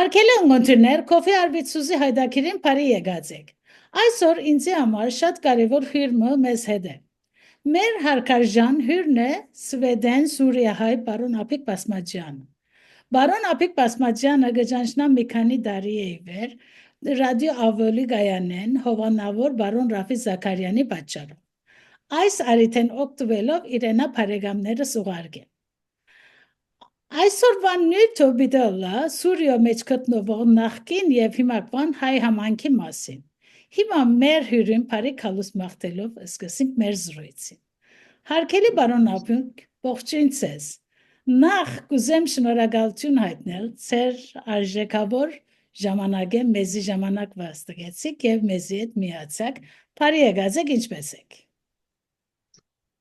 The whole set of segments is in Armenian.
Հարգելի ունկնդիրներ, Քոֆի Արբիցուզի հայդակիրին բարի եկած եք։ Այսօր ինձ համար շատ կարևոր հյուրը մեզ հետ է։ Մեր հարգարժան հյուրն է Սվեդեն Սուրիահայ պարոն Ափիկ Բասմաջյանը։ Պարոն Ափիկ Բասմաջյանը գճանչնա մի քանի տարի է վեր ռադիո Ավոլի գայանեն հովանավոր պարոն Ռաֆի Զաքարյանի պատճառով։ Այս արիթեն օգտվելով իրենա բարեկամները սուղարկեն։ Այսօր վան նյութը բիդալա Սուրիո մեջ գտնվող նախկին եւ հիմակվան հայ համայնքի մասին։ Հիմա մեր հյուրին բարի քալուս մաղթելով սկսենք մեր զրույցին։ Հարգելի պարոն Ափիկ, ողջույն ցեզ։ Նախ կուզեմ շնորհակալություն հայտնել ձեր արժեքավոր ժամանակը մեզի ժամանակ վաստակեցիք եւ մեզի հետ միացաք։ Բարի եկած եք, ինչպե՞ս եք։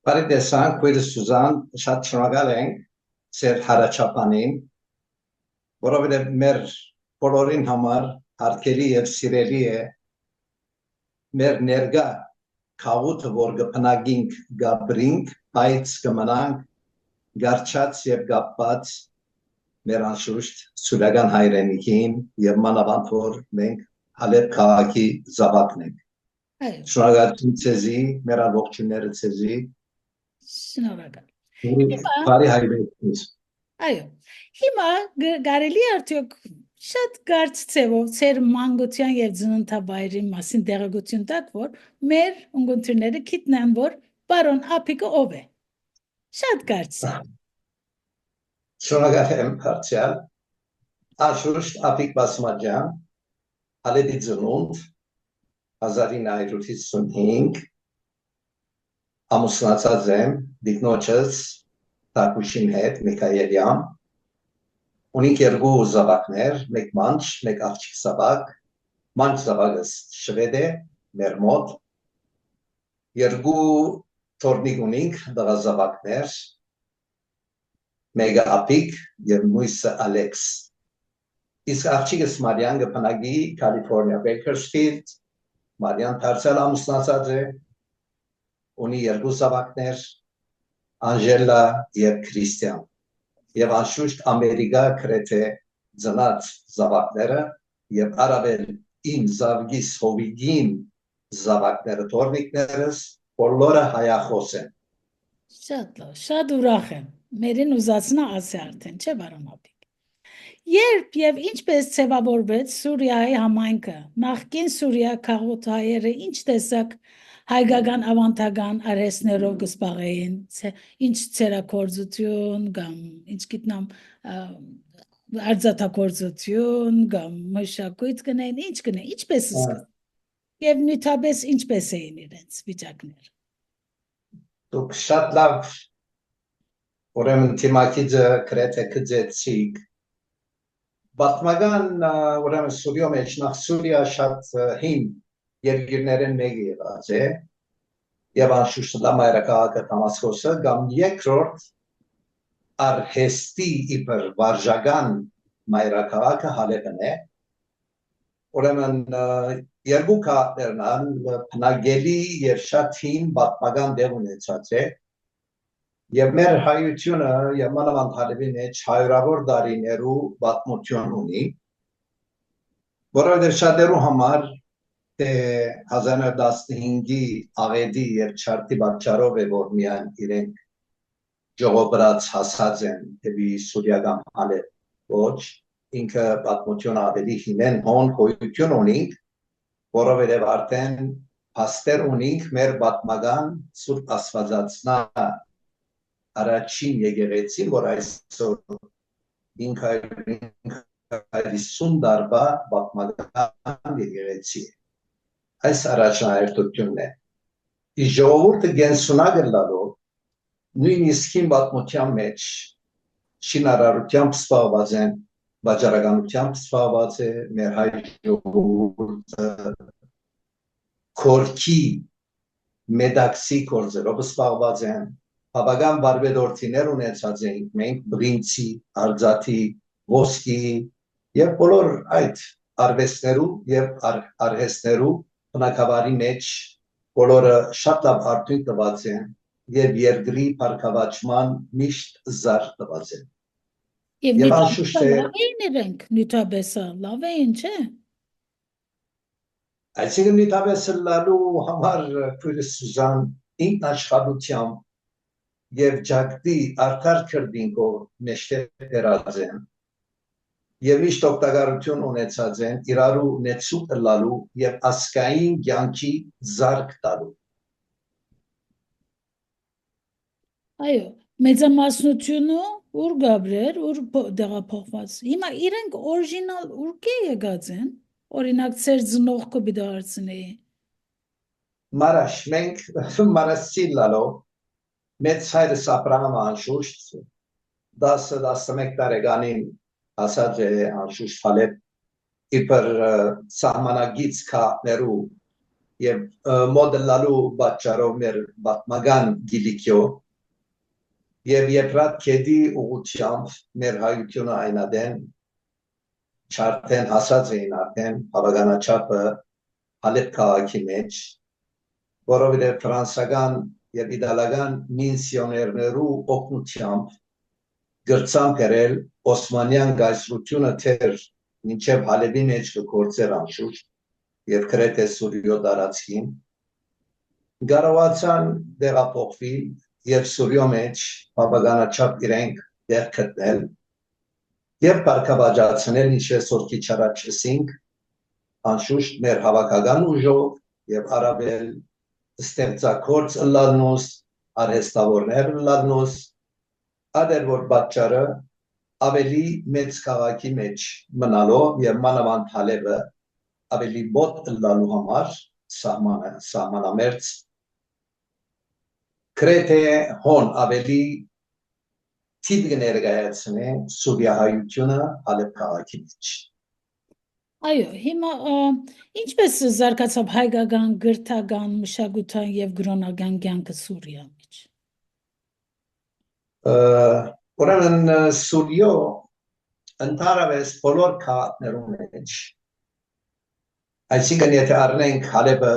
Բարի տեսանք, քույր Սուզան, շատ շնորհակալ ենք Սեր հարաճապանին, որովհետև մեր բոլորին համար հարգելի եւ սիրելի է մեր ներգա քաղուտը, որ կփնագինք գաբրինք, բայց կմնանք գարչած եւ գապված մեր անշուշտ սուրական հայրենիքին եւ մանավանդ որ մենք Հալեբ քաղաքի զավակն ենք։ Շնորհակալություն ցեզի, մեր ողջունները ցեզի։ Շնորհակալ։ Բարի հայրենիքից։ Այո, հիմա կարելի արդյոք շատ կարճ ցևով ծեր մանկության եւ ծննդաբայրի մասին դերակցություն տակ, որ մեր ունկնդիրները գիտնան, որ պարոն Ափիկը ով է։ Շատ կարճ։ Շնորհակալ եմ, Փարչյալ։ Անշուշտ Ափիկ Բասմաջյան, Հալեբի ծնունդ 1955 ամուսնացած եմ դիկնոջս Թակուշին հետ Միքայելյան ունենք երկու զավակներ, մեկ մանչ, մեկ աղջիկ զավակ, մանչ զավակս շվեդ է, մեր մոտ, երկու թորնիկ ունենք դղազավակներ, մեկը Ափիկ և մույսը Ալեքս, իսկ աղջիկս Մարիան կփնագի Կալիֆորնիա Բեյքերսֆիլդ, Մարիան դարձյալ ամուսնացած է, ունի երկու զավակներ, Անժելա և Քրիստիան, և անշուշտ Ամերիկա գրեթե ծնած զավակները և առավել իմ զավգիս հովիգին զավակները, թորնիկներս բոլորը հայախոս են։ Շատ լավ, շատ ուրախ եմ, մերին ուզածնա ասե արդեն, չէ պարոն Ափիկ։ Երբ եւ ինչպես ձևավորվեց Սուրիայի համայնքը, նախկին Սուրիա քաղաքահայերը ինչ տեսակ հայկական ավանդական արհեստներով կսպաղեին, ինչ ցերակորձություն կամ ինչ գիտնամ արձատագործություն կամ մշակույթ կնեն, ինչ կնեն, ինչպես սկսեց եւ նյութապես ինչպես էին իրենց վիճակները։ Դուք շատ լավ ուրեմն թիմակիցը գրեթե կձեցիք պատմական ուրեմն Սուրիո մեջ նախ Սուրիա շատ հին երկիրներեն մեկը եղած է եւ անշուշտ դա մայրաքաղաքը Դամասկոսը կամ երկրորդ արհեստի իբր վարժական մայրաքաղաքը Հալեբն է ուրեմն երկու քաղաքներն ան բնակելի եւ շատ հին պատմական դեր ունեցած է եւ մեր հայությունը եւ մանավանդ Հալեբի մեջ հարյուրավոր տարիներու պատմություն ունի որովհետեւ շատերու համար 1915-ի աղետի եւ չարտի պատճառով է որ միայն իրենք ժողովրդած հասած են դեպի սուրիական Հալեբ ոչ ինքը պատմություն ավելի հինեն հոն գոյություն ունենք որովհետեւ արդեն փաստեր ունենք մեր պատմական Սուրբ Աստվածածնա առաջին եկեղեցին որ այսօր ինքը 50 տարվա պատմական եկեղեցի է այս առաջնահերթությունն է ի ժողովուրդը գենսունակ լալով նույնիսկ հին պատմության մեջ շինարարությամբ սպառված են վաճառականությամբ սպառված է մեր հայ ժողովուրդը քորքի մեդաքսի կորձերով սպառված են բավական բարբերորդիներ ունեցած ենք մենք բրինցի, արձաթի, ոսկի եւ բոլոր այդ արվեստներու եւ արհեստներու բնակավարի մեջ բոլորը շատ լավ արդյունք տված են եւ երկրի բարգավաճման միշտ զար տված են Եվ Եվ նյութաբեսը անշուշտ է լավ էին իրենք, նյութաբեսը լավ էին, չէ։ այսինքն նյութաբեսը լալու համար քույրս Սուզան ինքնաշխատությամբ եւ ջակդի արդար քրդինքով մեջտեղ դերած են եւ միշտ օգտակարություն ունեցած են իրարու նեցու լալու եւ ասկային ցանկի զարգ տալու Այո, մեծամասնությունը ուր գաբրեր, ուր դեղափոխված։ Հիմա իրենք օրիջինալ ուրկե եկած են, օրինակ ծեր ծնողքը բիդարցնեի։ Մարաշ մենք մարասիլ լալով մեծ հայրս Աբրահամը անշուշտ 10-11 տարեկանին ասած է անշուշտ Հալեբ իբր սահմանագից քաներու եւ մոդելալու պատճառով մեր պատմական գիտիկյով եւ Եփրատ քեդի ուղությամբ մեր հայությունը այնադեն չարթեն հասած էին արդեն բավականաչափը Հալեբ քաղաքի մեջ որովհետեւ ֆրանսական եւ իտալական միսիոներներու օգնությամբ գրծան գրել Օսմանյան գայսրությունը թեր մինչև Հալեբի մեջ գործեր անշուշտ եւ Կրետե Սուրիո տարածքին կարողացան դեղափոխվել եւ Սուրիո մեջ բավականաչափ իրենք դեղ գտնել եւ բարգավաճացնել ինչպես որ քիչ առաջ ասինք անշուշտ մեր հավաքական ուժով եւ արաբել ստեղծագործ լալնոս արհեստավորներ լալնոս ադեր որ պատճառը ավելի մեծ քաղաքի մեջ մնալով եւ մանավանդ Հալեբը ավելի մոտ լալու համար սահմանամերձ Կրետե հոն ավելի թիվ կներկայացնե սուրիահայությունը Հալեբ քաղաքի մեջ Այո, հիմա ինչպես զարգացավ հայկական, գրթական, մշակութային եւ գրոնական կյանքը Սուրիա մեջ։ Ուրեմն Սուրիո ընդհանրապես բոլոր քաղաքներում մեջ այսինքն եթե առնենք Հալեբը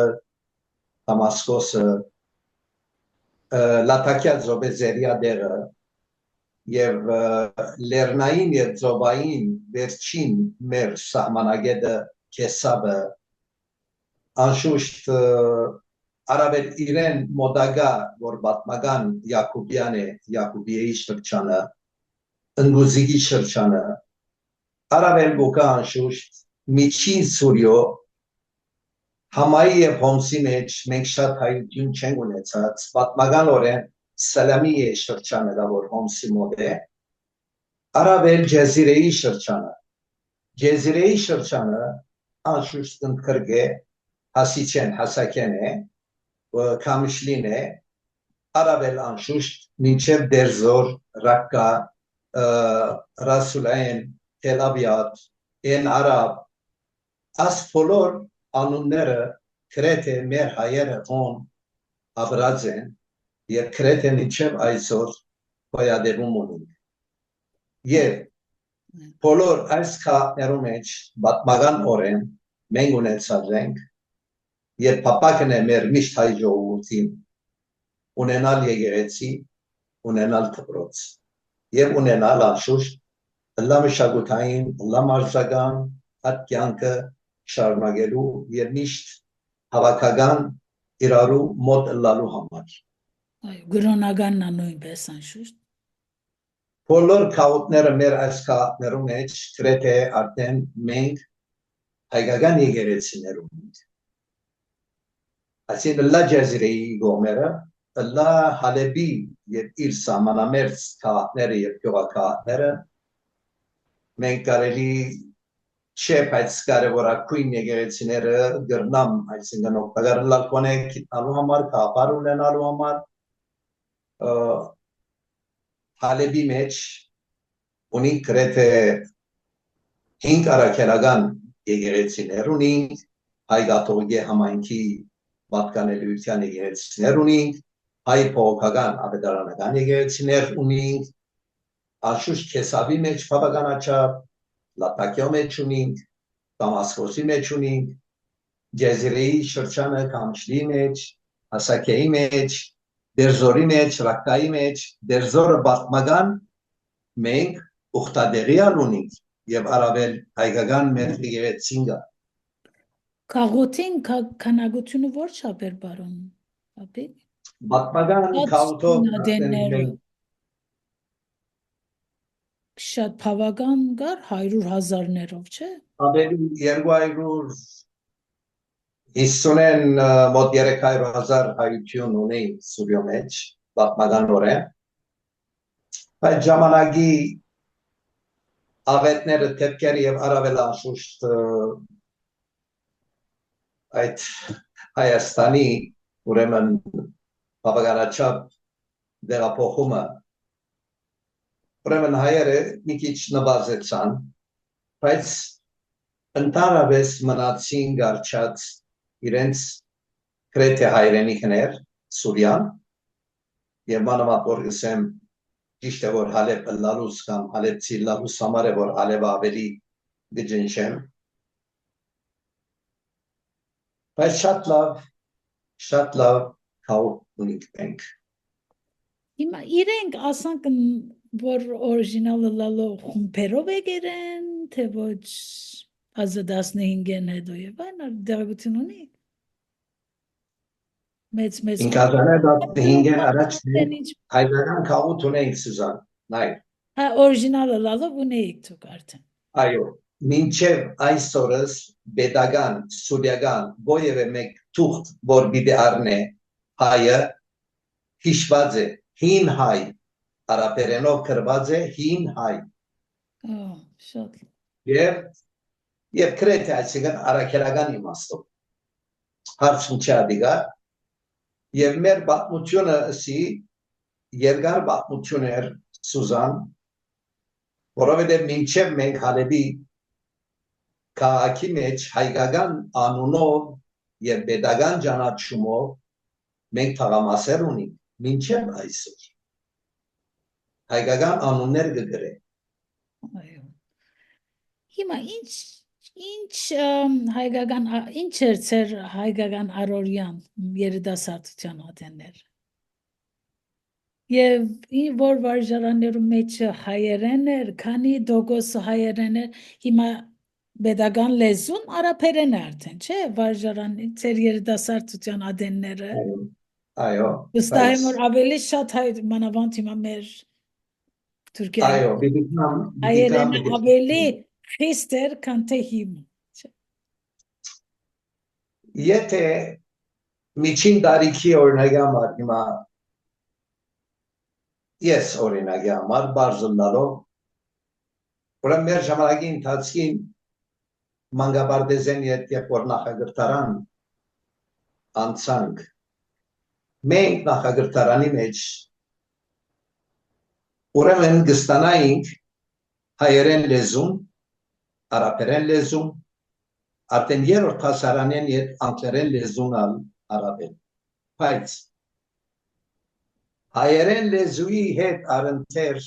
Դամասկոսը Լատակիա Զոբեզերիա դերը եւ Լեռնային եւ Ձոբային վերջին մեր սահմանագետը Քեսաբը անշուշտ արաբել իրեն մոդագա որ պատմական Յակուբյան է Յակուբիեի շրջանը ընգուզիգի շրջանը արաբել գոկա անշուշտ միջին Սուրիո Համայի եւ Հոմսի մեջ մենք շատ հայություն չենք ունեցած պատմականորեն Սալամի է շրջանը դա որ Հոմսի մոտ է արաբել Ջեզիրեի շրջանը անշուշտ ընդգրկե հասիչեն հասակեն է Կամիշլին է արաբել անշուշտ մինչև Դերզոր Ռակկա Ռասուլային Թել Ավիադ Են Արաբ աս բոլոր անունները Կրետե մեր հայերը հոն ապրած են եւ Կրետե մինչև այսօր հոյադևում ունին եւ բոլոր այս քաղաքներում մեջ պատմական օրեն մենք ունեցած ենք եւ փապակն է մեր միշտ հայ ժողովրդին ունենալ եկեղեցի ունենալ դպրոց եւ ունենալ անշուշտ լամշակութային լամարզական ատյանքը շարունակելու եւ միշտ հավաքական իրարու մոտ լալու համար Այո, գրոնականն է նույնպես անշուշտ։ բոլոր քաղաքները մեր այս քաղաքներում մեջ Կրետե արդեն մենք հայկական եկեղեցիներ ունենք այսինքն լա Ջեզիրեի գոմերը լա Հալեբի եւ իր սահմանամերձ քաղաքները եւ գյուղաքաղաքները մենք կարելի չէ բայց կարևորագույն եկեղեցիները գրնամ այսինքն օգտակարել կոնե գտնալու համար կապար ունենալու համար Հալեբի մեջ ունի Կրետե 5 առաքելական եկեղեցիներ ունենք հայ կաթողիկե համայնքի պատկանելիության եկեղեցիներ ունենք հայ փողոքական ավետարանական եկեղեցիներ ունենք անշուշտ Քեսավի մեջ բավականաչափ Լատակիո մեջ ունենք Դամասկոսի մեջ ունենք Ջեզիրեի շրջանը Կամշլի մեջ Հասակեի մեջ Դերզորի մեջ Ռակկայի մեջ Դերզորը պատմական մենք ուխտադեղյալ ունի եւ առավել հայկական մեր եկեղեցին կա։ Քաղաքին քանակությունը որ չափ էր բարոն ապի Պատմական քաութով նադենները շատ բավական գար 100,000-ներով չէ ավելի 250-ն մոտ 300,000 հայություն ունի Սուրյո մեջ պատմական օրեն այդ ժամանակի աղետները թեփքերը եւ առավել անշուշտ այդ Հայաստանի ուրեմն բավականաչափ դեղափոխումը ուրեմն հայերը մի քիչ նվազեցան բայց ընդհանրապես մնացին գարչած իրենց գրեթե հայրենիքներ Սուրյան եւ մանավանդ գսեմ ճիշտ է որ Հալեբը լալուս կամ Հալեբցի լալուս համար է որ Հալեբը ավելի գջնշեմ բայց շատ լավ քաուտ ունենք մենք հիմա իրենք ասանք որ օրիջինալը լալո խումբերով եկերեն թե ոչ 15-ն հետո եւ այն դեղություն ունի մեծ ինքազանա 15-ն առաջ հայկական քաուտ ունենք Սուզան նայ հա օրիջինալը լալով ունեիք դուք արդեն այո մինչև այսօրս pedagogan սուրյական ովևէ մեկ թուղթ որ պիտի առնե հայը հիշված է հին հայ արաբերենով գրված է հին հայ շատ եւ գրեթե այսինքն առաքելական իմաստով հարցն չադիգա եւ մեր պատմությունը ասի երկար պատմություն էր Սուզան որովհետեւ մինչև մենք Հալեբի քաղաքի մեջ հայկական անունով եւ pedagogan ճանաչումով մենք թղամասեր ունենք մինչև այսօր հայկական անուններ կգրե հիմա ինչ հայկական ինչ էր ծեր հայկական առօրյան երիտասարդության ատեններ եւ որ վարժարաններում մեջ հայերեն էր քանի դոգոս հայերեն էր հիմա pedagogan լեզուն արաբերեն է արդեն չէ վարժարանի ծեր երիտասարդության ադենները այո վստահ եմ որ ավելի շատ հայ մանավանդ հիմա մեր Թուրքիա այո հայերեն ավելի խիստ էր քան թե հիմա եթե միջին տարիքի օրինակի համար հիմա ես օրինակի համար բարձրնալով ուրեմն մեր ժամանակի ընթացքին մանկաբարձեն երբ որ նախագրթարան անցանք մենք նախագրթարանի մեջ ուրեմն կստանայինք հայերեն լեզուն արաբերեն լեզուն արդեն երրորդ հասարանեն եւ անգլերեն լեզուն արաբեն բայց հայերեն լեզուի հետ առընթեր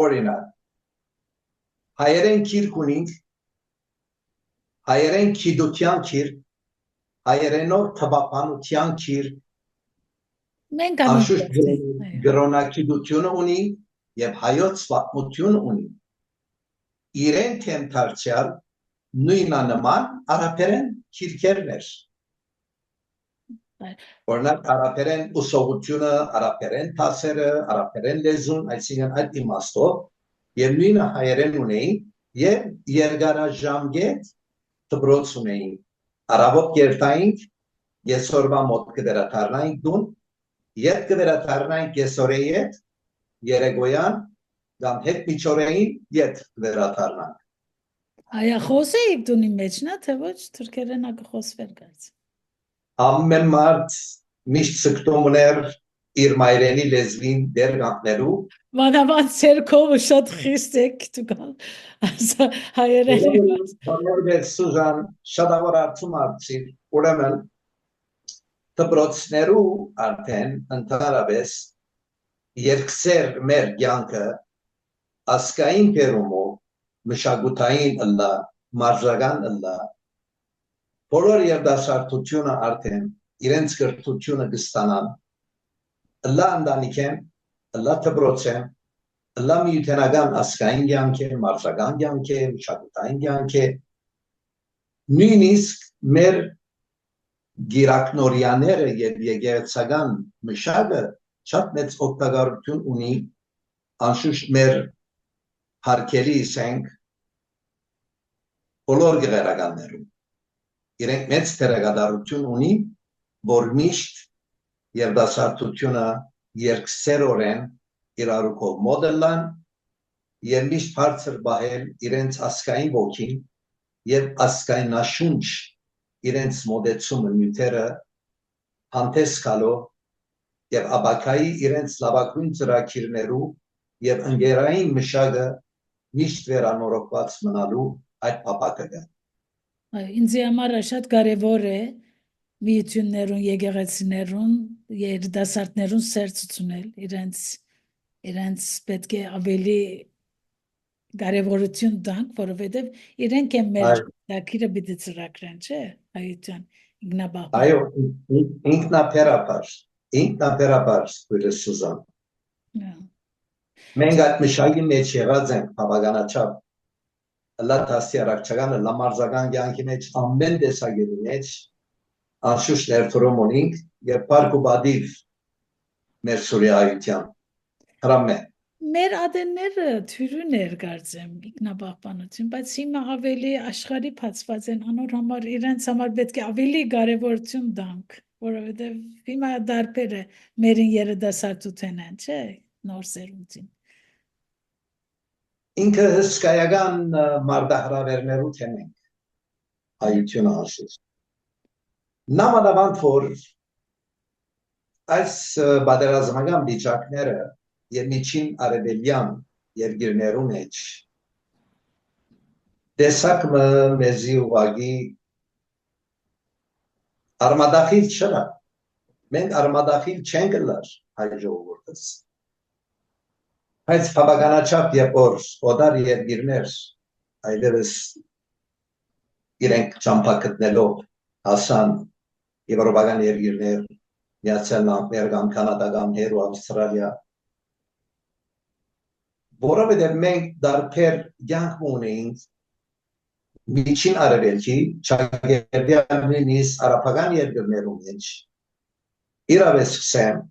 օրինակ հայերեն քիրք ունենք հայերեն գիտության քիրք հայերենով թվապանության քիրք մենք անշուշտ գրոնակիդությունը ունի եւ հայոց պատմություն ունի իրենք են դարձյալ նույնանման արաբերեն քիրքերներ օրինակ արաբերեն ուսողությունը արաբերեն դասերը արաբերեն լեզուն այսինքն այդ իմաստով եւ նույնը հայերեն ունեին եւ երկարաժամկետ դպրոց ունեին արաբոտ կերտայինք եսօրվա մոտ կվերադառնայինք դուն երբ կվերադառնայինք եսօրեյետ երեկոյան կամ հետ միջօրեին երբ կվերադառնանք հայախոս էիք դունի մեջ նա թե ոչ թուրքերեն ակխոսվեր գած ամեն մարդ միշտ ցկտում ուներ իր մայրենի լեզվին դեր գտնելու մանավանդ ցերկովը շատ խիստ եք դուք հայերեն որովհետեւ Սուզան շատավոր արդյունք արծի ուրեմն դպրոցներու արդեն ընդհանրապես երկսեր մեր կյանքը ասկային բերումով մշակութային ըլլա մարզական ըլլա բոլոր երդասարտությունը արդեն իրենց կրթությունը կստանան ըլլա ընտանիքեն ըլլա դպրոցեն լամիութենական ասկային կյանք է, մարզական կյանք է, մշակութային կյանք է, նույնիսկ մեր գիրակնորյաները եւ եկեղեցական մշակը շատ մեծ օգտակարություն ունի անշուշտ մեր հարկերի ասենք բոլոր գեղարականներում իրենք մեծ դերակատարություն ունի որ միշտ երդասարտությունը երկսերորեն իրարուքով մոդելան եւ միշտ բարձր բահել իրենց ասկային ոգին եւ ասկայնաշունչ իրենց մոդեցումը նյութերը հանդես գալով եւ աբակայի իրենց լավագույն ծրագիրներու եւ ընկերային մշակը միշտ վերանորոգված մնալու այդ ապակը Ինձ համար շատ կարևոր է միություններուն, եկեղեցիներուն, երիտասարդներուն սերծությունել իրենց պետք է ավելի կարևորություն տանք, որովհետև իրենք են մեր դակիրը պիտի ծրագրեն, չէ՞, հայության ինքնաբախ։ այո, ինքնաբերաբար դուրս Սուզան։ Մենք այդ մշակի մեջ եղած ենք բավականաչափ լատասի առաքչականը լամարզական կյանքի մեջ ամեն տեսակետի մեջ անշուշտ ներդրում ունենք եւ բարգ ու բադիվ մեր սուրիայության հրամե մեր ադենները թյուրուն էր կարծեմ ինքնաբախպանություն, բայց հիմա ավելի աշխարհի փածված են անոր համար իրենց համար պետք է ավելի կարևորություն տանք, որովհետեւ հիմա դարբեր է մերին երիտասարդութեն են, չէ՞, նոր սերունդին ինքը հսկայական մարդահրավերներու թեմ ենք հայությունը ասես նամանավանդ որ այս բادرազմական վիճակները եւ միջին արևելյան երկիրներու մեջ տեսակ մեզի ուղագի արմադախիլ չնա մենք արմադախիլ չենք լար հայ ժողովուրդս բայց բավականաչափ երբ որ օդար երկիրներ այլևս իրենք ճամփակտնելով հասան եվրոպական երկիրներ Միացյալ Նահանգներ կամ Կանադա կամ ու Ավստրալիա որովհետև մենք դարբեր կյանք ունենք միջին արևելքի ճակերտյան նույնիսկ արաբական երկրներում մեջ իրավես սկսեմ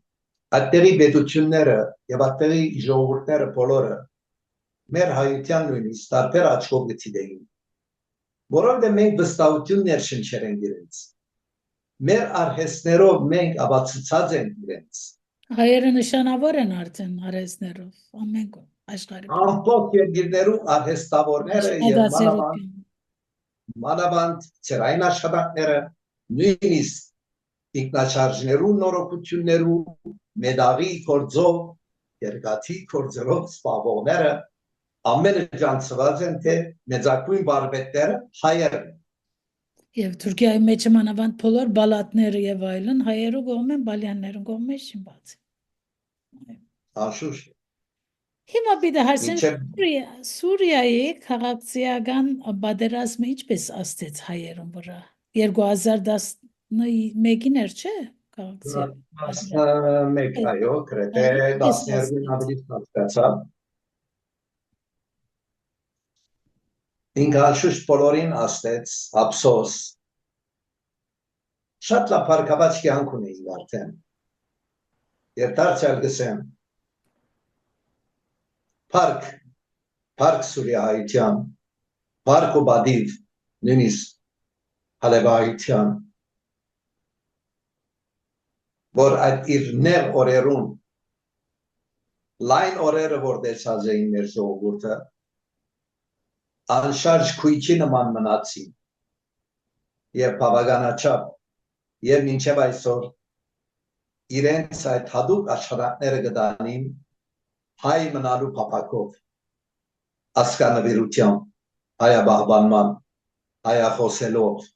այդտեղի պետությունները եւ այդտեղի ժողովուրդները բոլորը մեր հայության նույնիսկ տարբեր աչքով գտիդեին որովհետեւ մենք վստահություններ շնչերենք իրենց մեր արհեստներով մենք ապացուցած ենք իրենց հայերը նշանավոր են արդեն արհեստներով ամեն աշխարհի ամբողջ երկիրներում արհեստավորները եւ մանավանդ ծերային աշխատանքները նույնիսկ ինքնաչարժներու նորոգություններու մեդաղի կորձով երկաթի կորձերով սպավորները ամենը ճանցված են թե մեծակույն բարբետները հայերը եւ Թուրքիայի մեջ մանավանդ բոլոր բալատները եւ այլն հայերու կողմ են բալյաններուն կողմ են շին բաց անշուշտ հիմա պիտի հարցնեմ Սուրիայի քաղաքացիական բادرազմը ինչպես աստեց հայերուն վրա 2011-ին էր չէ քաղաքացիական մեկ այո գրեթե 12-ին ավելի ստացավ ինքը անշուշտ բոլորին աստեց ափսոս շատ լավ հարկավաճ կյանք ունեին արդեն եւ դարձյալ գսեմ Park Սուրիայության Park ու բադիվ նույնիսկ Հալեբայության որ այդ իր նեղ օրերուն լայն օրերը որ դեսած էին մեր ժողովուրդը անշարժ քույքի նման մնացին եւ բավականաչափ եւ մինչեւ այսօր իրենց այդ հadoop աշխատանքները գտանին հայ մնալու փապակով ասկանավիրությամբ հայաբահբանման հայախոսելով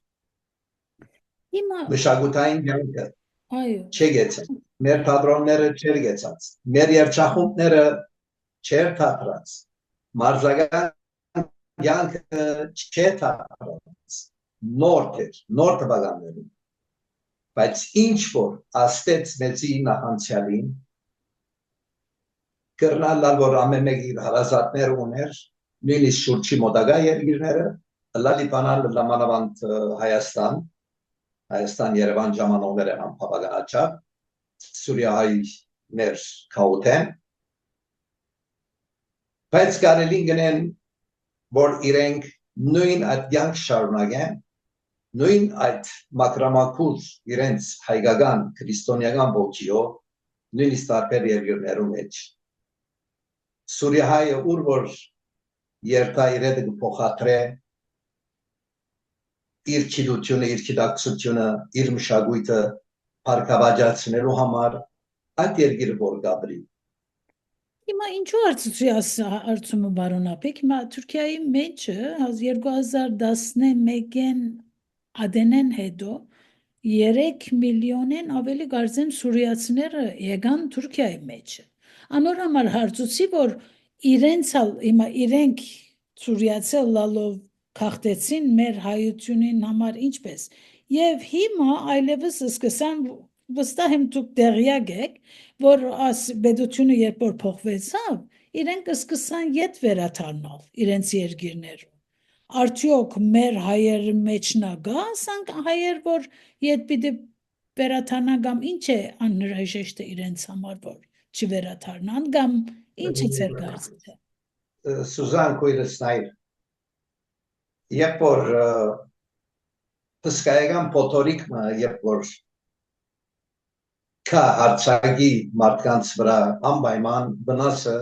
մշակութային կյանքը չգեցած մեր թատրոնները չեր գեցած մեր երգչախումբները չեր թատրած մարզական կյանքը չեր թատրած նոր տվականներում բայց ինչ որ աստեց մեծի նախանցյալին կրնալ որ ամեն մեկ իր հարազատներ ուներ, նույնիսկ շուրջի մոտակա երկիրները, լալիբանան լամանավանդ Հայաստան Երևան ժամանողներ են բավականաչափ, Սուրիայիներ քաուտեն, բայց կարելի գնեն, որ իրենք նույն այդ կյանք շարունակեն, նույն այդ մակրամակուր իրենց հայկական քրիստոնեական ոգիով, նույնիսկ տարբեր երկրներում մեջ Սուրիայը ուր որ երթա իրեդը կփոխադրե իր քիդությունը, իր քիդակցությունը, իր մշակույթը փառքավաճառելու համար այդ երկիրը որ գաբրի։ Հիմա ինչու արծումը բարոնապիկ, հիմա Թուրքիայի մեջը 2011-ին ադենեն հետո 3 միլիոնեն ավելի գարձեմ սուրիացիները եկան Թուրքիայի մեջը։ Անոր համար հարցուցի, որ իրենք սուրիացել լալով քաղտեցին մեր հայությունին համար ինչպես։ Եվ հիմա այլևս սկսան վստահ եմ դուք տեղյակ եք, որ բեդությունը երբ որ փոխվեցավ, իրենք սկսան ետ վերադառնալ իրենց երկիրներում։ Արդյոք մեր հայերի մեջնա գա, ասանք հայեր, որ ետ պիտի վերադառնան կամ ինչ է անհրաժեշտ իրենց համար, որ չվերադառնան կամ ինչ է ձեր կարծիքը։ Սուզան քույրս նայր, երբ որ հսկայական փոթորիկը, երբ որ կա հարցակի մարդկանց վրա անպայման վնասը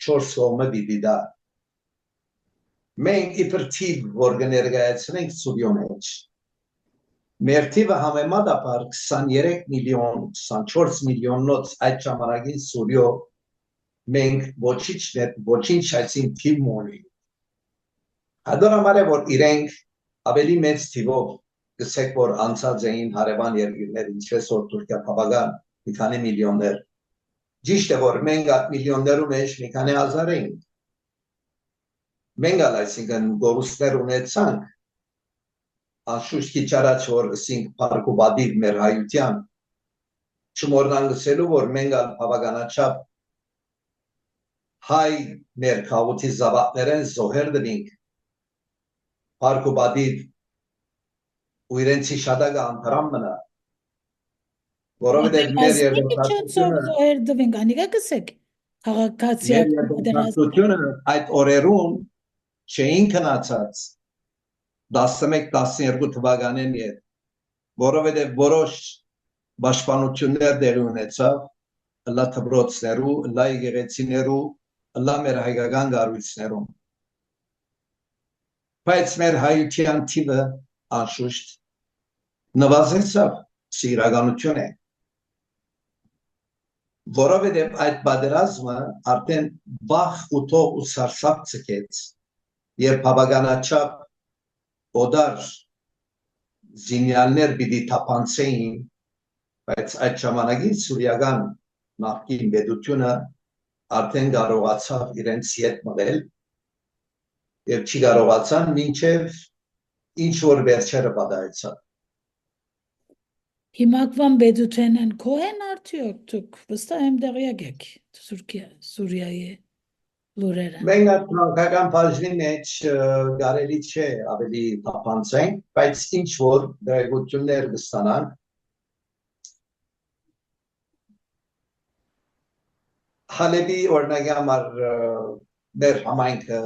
4 կողմը պիտի դա։ Մենք իբր թիվ, որ կներկայացնենք Սուրիո մեջ, մեր թիվը համեմատաբար 23 միլիոն, 24 միլիոնոց այդ ժամանակին Սուրիո մենք ոչինչ այսին թիվ մոնի։ Հադորամար է, որ իրենք ավելի մեծ թիվով գսեք, որ անցած էին հարևան երկիրներ, ինչպես որ Թուրքիա բավական մի քանի միլիոններ։ Ճիշտ է, որ մենք այդ միլիոններու մեջ մի քանի հազար ենք։ Մենք այսինքն գորուստներ ունեցանք, անշուշտ քիչ առաջ որ ասինք փառքուբադիվ մեր հայության, չմոռնանք ասելու, որ մենք բավականաչափ հայ մեր քաղուտի զավակներեն զոհեր դրինք փառքուբադիվ ու իրենցի շատակը անդրամ մնա, որովհետև մեր երդասությունը այդ օրերում չէին քնացած 11-12 թվականին հետ, որովհետև որոշ պաշտպանություններ դեղի ունեցավ լա դպրոցներու, լա եկեղեցիներու, լա մեր հայկական կառույցներում, բայց մեր հայության թիվը անշուշտ նվազեցավ, իրականություն է, որովհետև այդ պատերազմը արդեն վախ ու թող ու սարսափ ցկեց, երբ բավականաչափ օդար զինյալներ պիտի թափանցեին, բայց այդ ժամանակին սուրիական նախկին պետությունը արդեն կարողացավ իրենց ետ մղել եւ չի կարողացան մինչեւ ինչ որ վերջերը պատահեցավ։ Հիմակվան բեդութենեն քոհեն արդյոք դուք վստահ եմ տեղյակ եք Սուրիայի լուրերը։ Մենք այդ քաղաքական բաժնի մեջ կարելի չէ ավելի թափանցենք, բայց ինչ որ դերակցություններ կստանանք։ Հալեբի օրինակի համար մեր համայնքը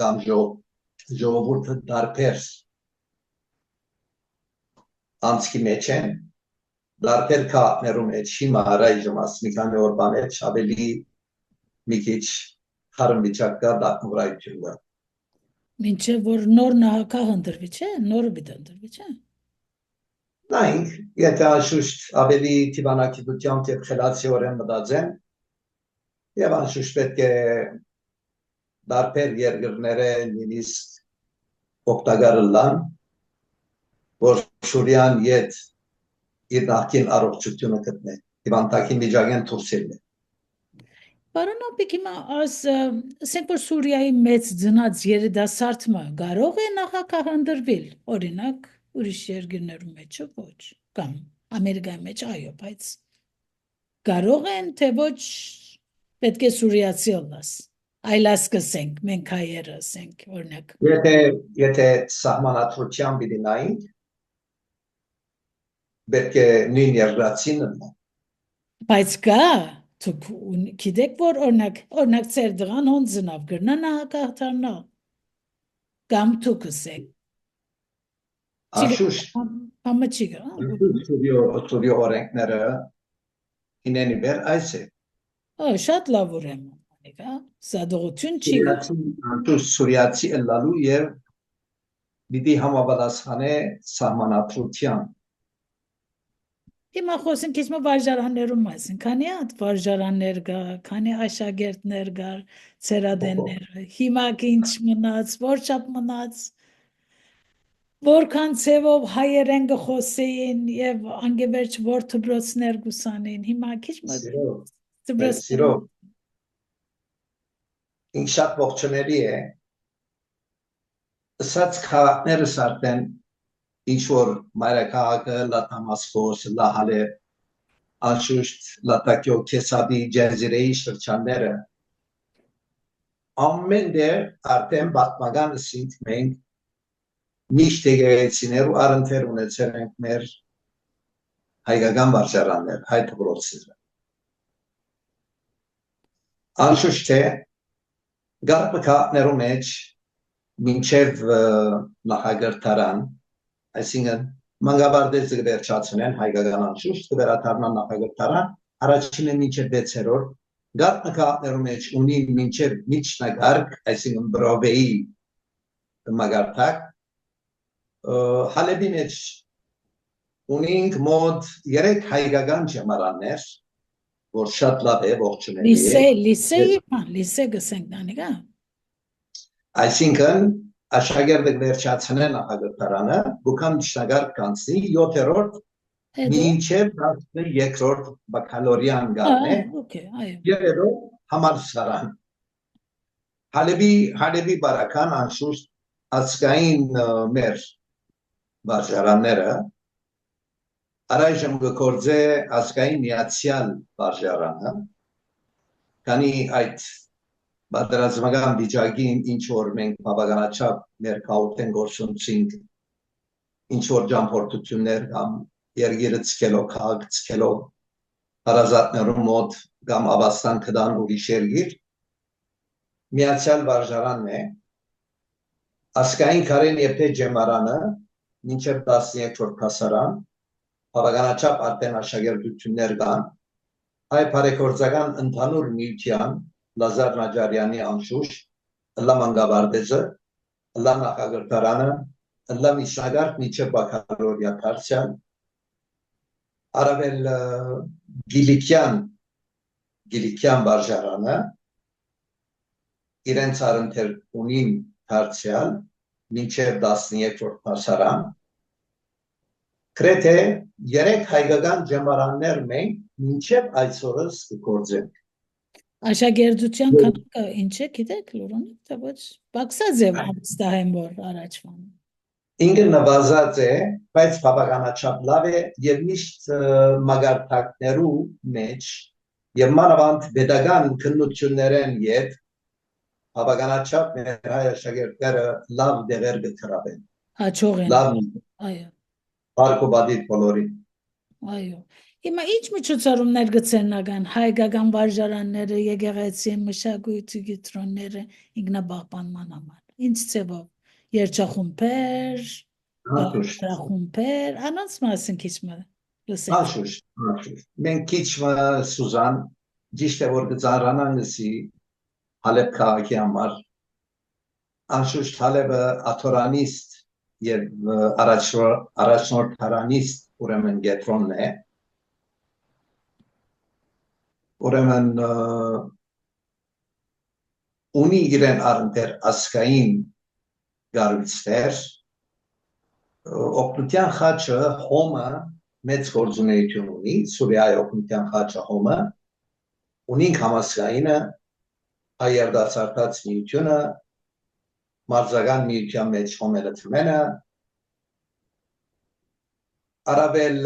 կամ ժողովուրդը դարբեր անցքի մեջ են, դարբեր քաղաքներում մեջ հիմա առայժմ մի քանի օրվա մեջ ավելի մի քիչ հարմիջակ կա դատմուրայություն կա։ Մինչև որ նոր նահանգ ընտրվի, չէ՞, նորը պիտի ընտրվի, չէ՞։ Նայենք, եթե անշուշտ ավելի թիվանակիտությամբ եւ խելացիորեն մտածեն, եւ անշուշտ պետք է դարբեր երկրները նույնիսկ օգտակար լան, որ Սուրիան ետ իր նախկին առողջությունը գտնե, հիվանդակի միջագեն դուրսելն է։ Բարոնապիկ հիմա ասենք որ Սուրիայի մեծ ծնած երիտասարդը կարող է նախագահ ընտրվել, օրինակ ուրիշ երկրներում մեջ ոչ, կամ Ամերիկայի մեջ այո, բայց կարող են թե ոչ պետք է սուրիացի ոլաս, այլաս կսենք, մենք հայերը ասենք, օրինակ։ Եթե սահմանադրության պիտի նայենք, պետք է նույն երկրացին լինեն։ Բայց կա, դուք գիտեք, որ օրինակ ծեր դղան հոն ծնավ գրնա նահանգահարթարնալ, կամ դուք ասեք։ Անշուշտ, Համը չի գա։ Սուրիո օրենքները ինենի բեր այս է։ Շատ լավ ուրեմն, սադողություն չի գա։ Անշուշտ Սուրիացի ըլլալու և պիտի համապատասխանե սահմանադրության։ Հիմա խոսենք քիչ վարժարաններում մասին, քանի հատ վարժարաններ կա, քանի աշակերտներ կա, ծերադենները, հիմա ինչ մնաց, որ չափ մնաց, որքան ցևով հայերեն կխոսեին եւ անգևերջ որ դպրոցներ կուսանին, հիմա քիչ Սիրո, ինձ շատ ողջունելի է, ըսած քաղաքներս արդեն ինչ-որ մայրաքաղաքը, լա Դամասկոս, լա Հալեբ, անշուշտ լատակյո Քեսադի ջերզիրեի շրջանները, ամեն դեր արդեն պատմական ասինք մենք միշտ եկեղեցիներ ու առընթեր ունեցել ենք մեր հայկական վարժարաններ, հայ դպրոցները։ Անշուշտ թե գարպը քաղաքներու մեջ մինչև նախագահարան, այսինքն մանկաբարձ կվերջացնեն հայկական անշուշտ կվերադառնան նախագահարան, առաջինը մինչև 6-րդ գարպը քաղաքներու մեջ ունի մինչև միջնակարգ, այսինքն բրովեի մագարտակ, Հալեբի մեջ ունենք մոտ 3 հայկական ջամարաններ, որ շատ լավ է, ողջունելի է։ Լիսե գսենք նանիկա։ Այսինքն աշակերտը վերջացնեն նախագահարանը, գուքան միջնակարգ կանցնի 7-րդ մինչև 12-րդ բակալորյան գարնե, երերով համալսարան։ Հալեբի բարական անշուշտ ազգային մեր վարժարանները առայժմ կգործե ազգային միացյալ վարժարանը, քանի այդ պատերազմական վիճակին ինչ որ մենք բավականաչափ մեր քաղաքեն գործունեինք, ինչ որ ճամփորդություններ կամ երկիրը ցկելով, քաղաք ցկելով հարազատներու մոտ կամ Աբաստան կդան ուրիշ երկիր, միացյալ վարժարանն է, ազգային քարեն եփե ջեմարանը, մինչև 13-րդ հասարան, բավականաչափ արդեն աշակերտություններ կան, հայ բարեգործական ընդհանուր միության Լազար Նաջարյանի անշուշտ, լա մանկաբարձը, լա նախագահարանը, լա միջնակարգ մինչև բակալորյա դարձյալ, առավել Գիլիկյան վարժարանը, իրենց առընթեր ունին դարձյալ, մինչև 13-րդ հասարան, Գրեթե 3 հայկական ջամարաններ մենք մինչև այսօրս կգործենք։ Աշակերտության քանակը ինչ է, գիտեք, Լուրոն, թե ոչ բացած է ամստահեմ որ առաջվան։ Ինքը նվազած է, բայց բավականաչափ լավ է եւ միշտ մագարտակներու մեջ եւ մանավանդ pedagogan քննություններեն եւ բավականաչափ մեր հայ աշակերտները լավ դերեր կգրավեն։ Հաջող են։ Լավ։ Այո։ Բարգոբադի բոլորին։ Այո։ Հիմա ինչ միջոցառումներ գցենական հայկական վարժարանները, եկեղեցի, մշակույթի կենտրոնները ինքնաբախմանման համար։ Ինչ ծևով երջախումբեր, խումբեր, անոնց մասին քիչ լսեք։ Անշուշտ։ Մենք քիչ Սուզան ճիշտ է որ գծարանանսի Հալեբ քաղաքի համար անշուշտ Հալեբը աթորանիստ եւ առաջնորդարանիստ ուրեմն գետրոնն է ուրեմն ունի իրեն առընթեր ազգային գարույցներ օգնության խաչը հոմը մեծ գործունեություն ունի Սուրիայի օգնության խաչը հոմը ունին համասկայինը հայերդասարտած միությունը մարզական միության մեջ հոմելը թմենը առավել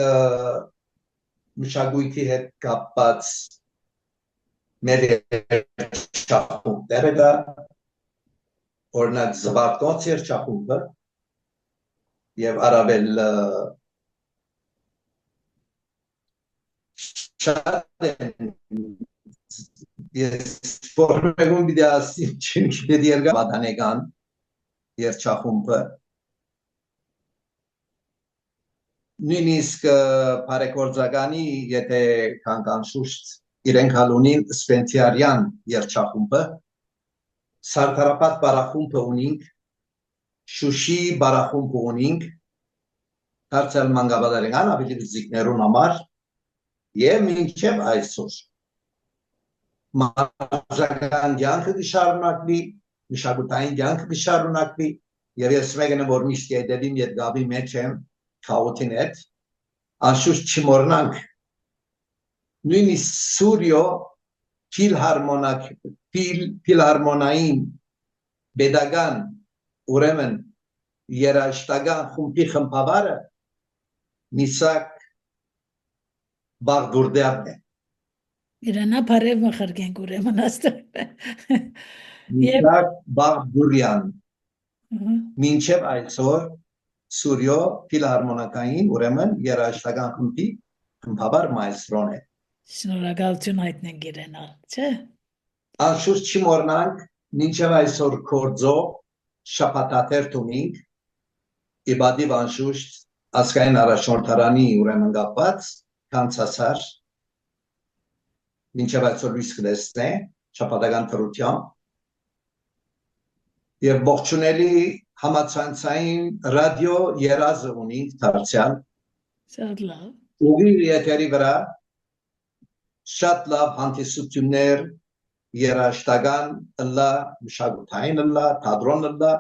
մշակույթի հետ կապված մեր երգչախումբները կա, օրինակ Զվարթնոց երգչախումբը եւ առավել շատ ես ֆորմերում դիասի չունի դիերգա բանական երգչախումբը նույնիսկ բարեգործականի եթե կանգանշուշտ իրենք հալունին Սպենտիարյան երգչախումբը Սարդարապատ բարախումբը ունինք Շուշի բարախումբը ունինք դարձյալ մանկաբադարական ավելի ֆիզիկներուն համար եւ մինչեւ այսօր մարզական կյանքը կշարունակվի մշակութային կյանքը կշարունակվի եւ ես մեկն եմ որ միշտ եդեվիմ եդ գաբի մեջ եմ քաոթին հետ անշուշտ չմոռնանք նույնիսկ Սուրիո ֆիլհարմոնային pedagogan ուրեմն երաժշտական խումբի խմբավարը Միսակ Բաղդուրդյանն է Իրանա բարև մխրգենք ուրեմն աստղ Միսակ Բաղդուրյան մինչև այսօր Սուրիո ֆիլհարմոնիակային ուրեմն երաժշտական խմբի խմբավար մայստրոն է Շնորհակալություն հայտնենք իրենալ չէ անշուշտ չմոռնանք մինչև այսօր կորձող շաբաթաթերթ ունենք իբադիվ անշուշտ ասկային առաջնորդարանի ուրեմն կապված կանցասար մինչև այսօր լույս կտեսնե շաբաթական թրությամբ եւ ողջունելի համացանցային ռադիո երազը ունենք դարձյալ շատ լավ ուղի եթերի վրա շատ լավ հանդիսություններ երաժշտական ըլլա մշակութային ըլլա թատրոն ըլլա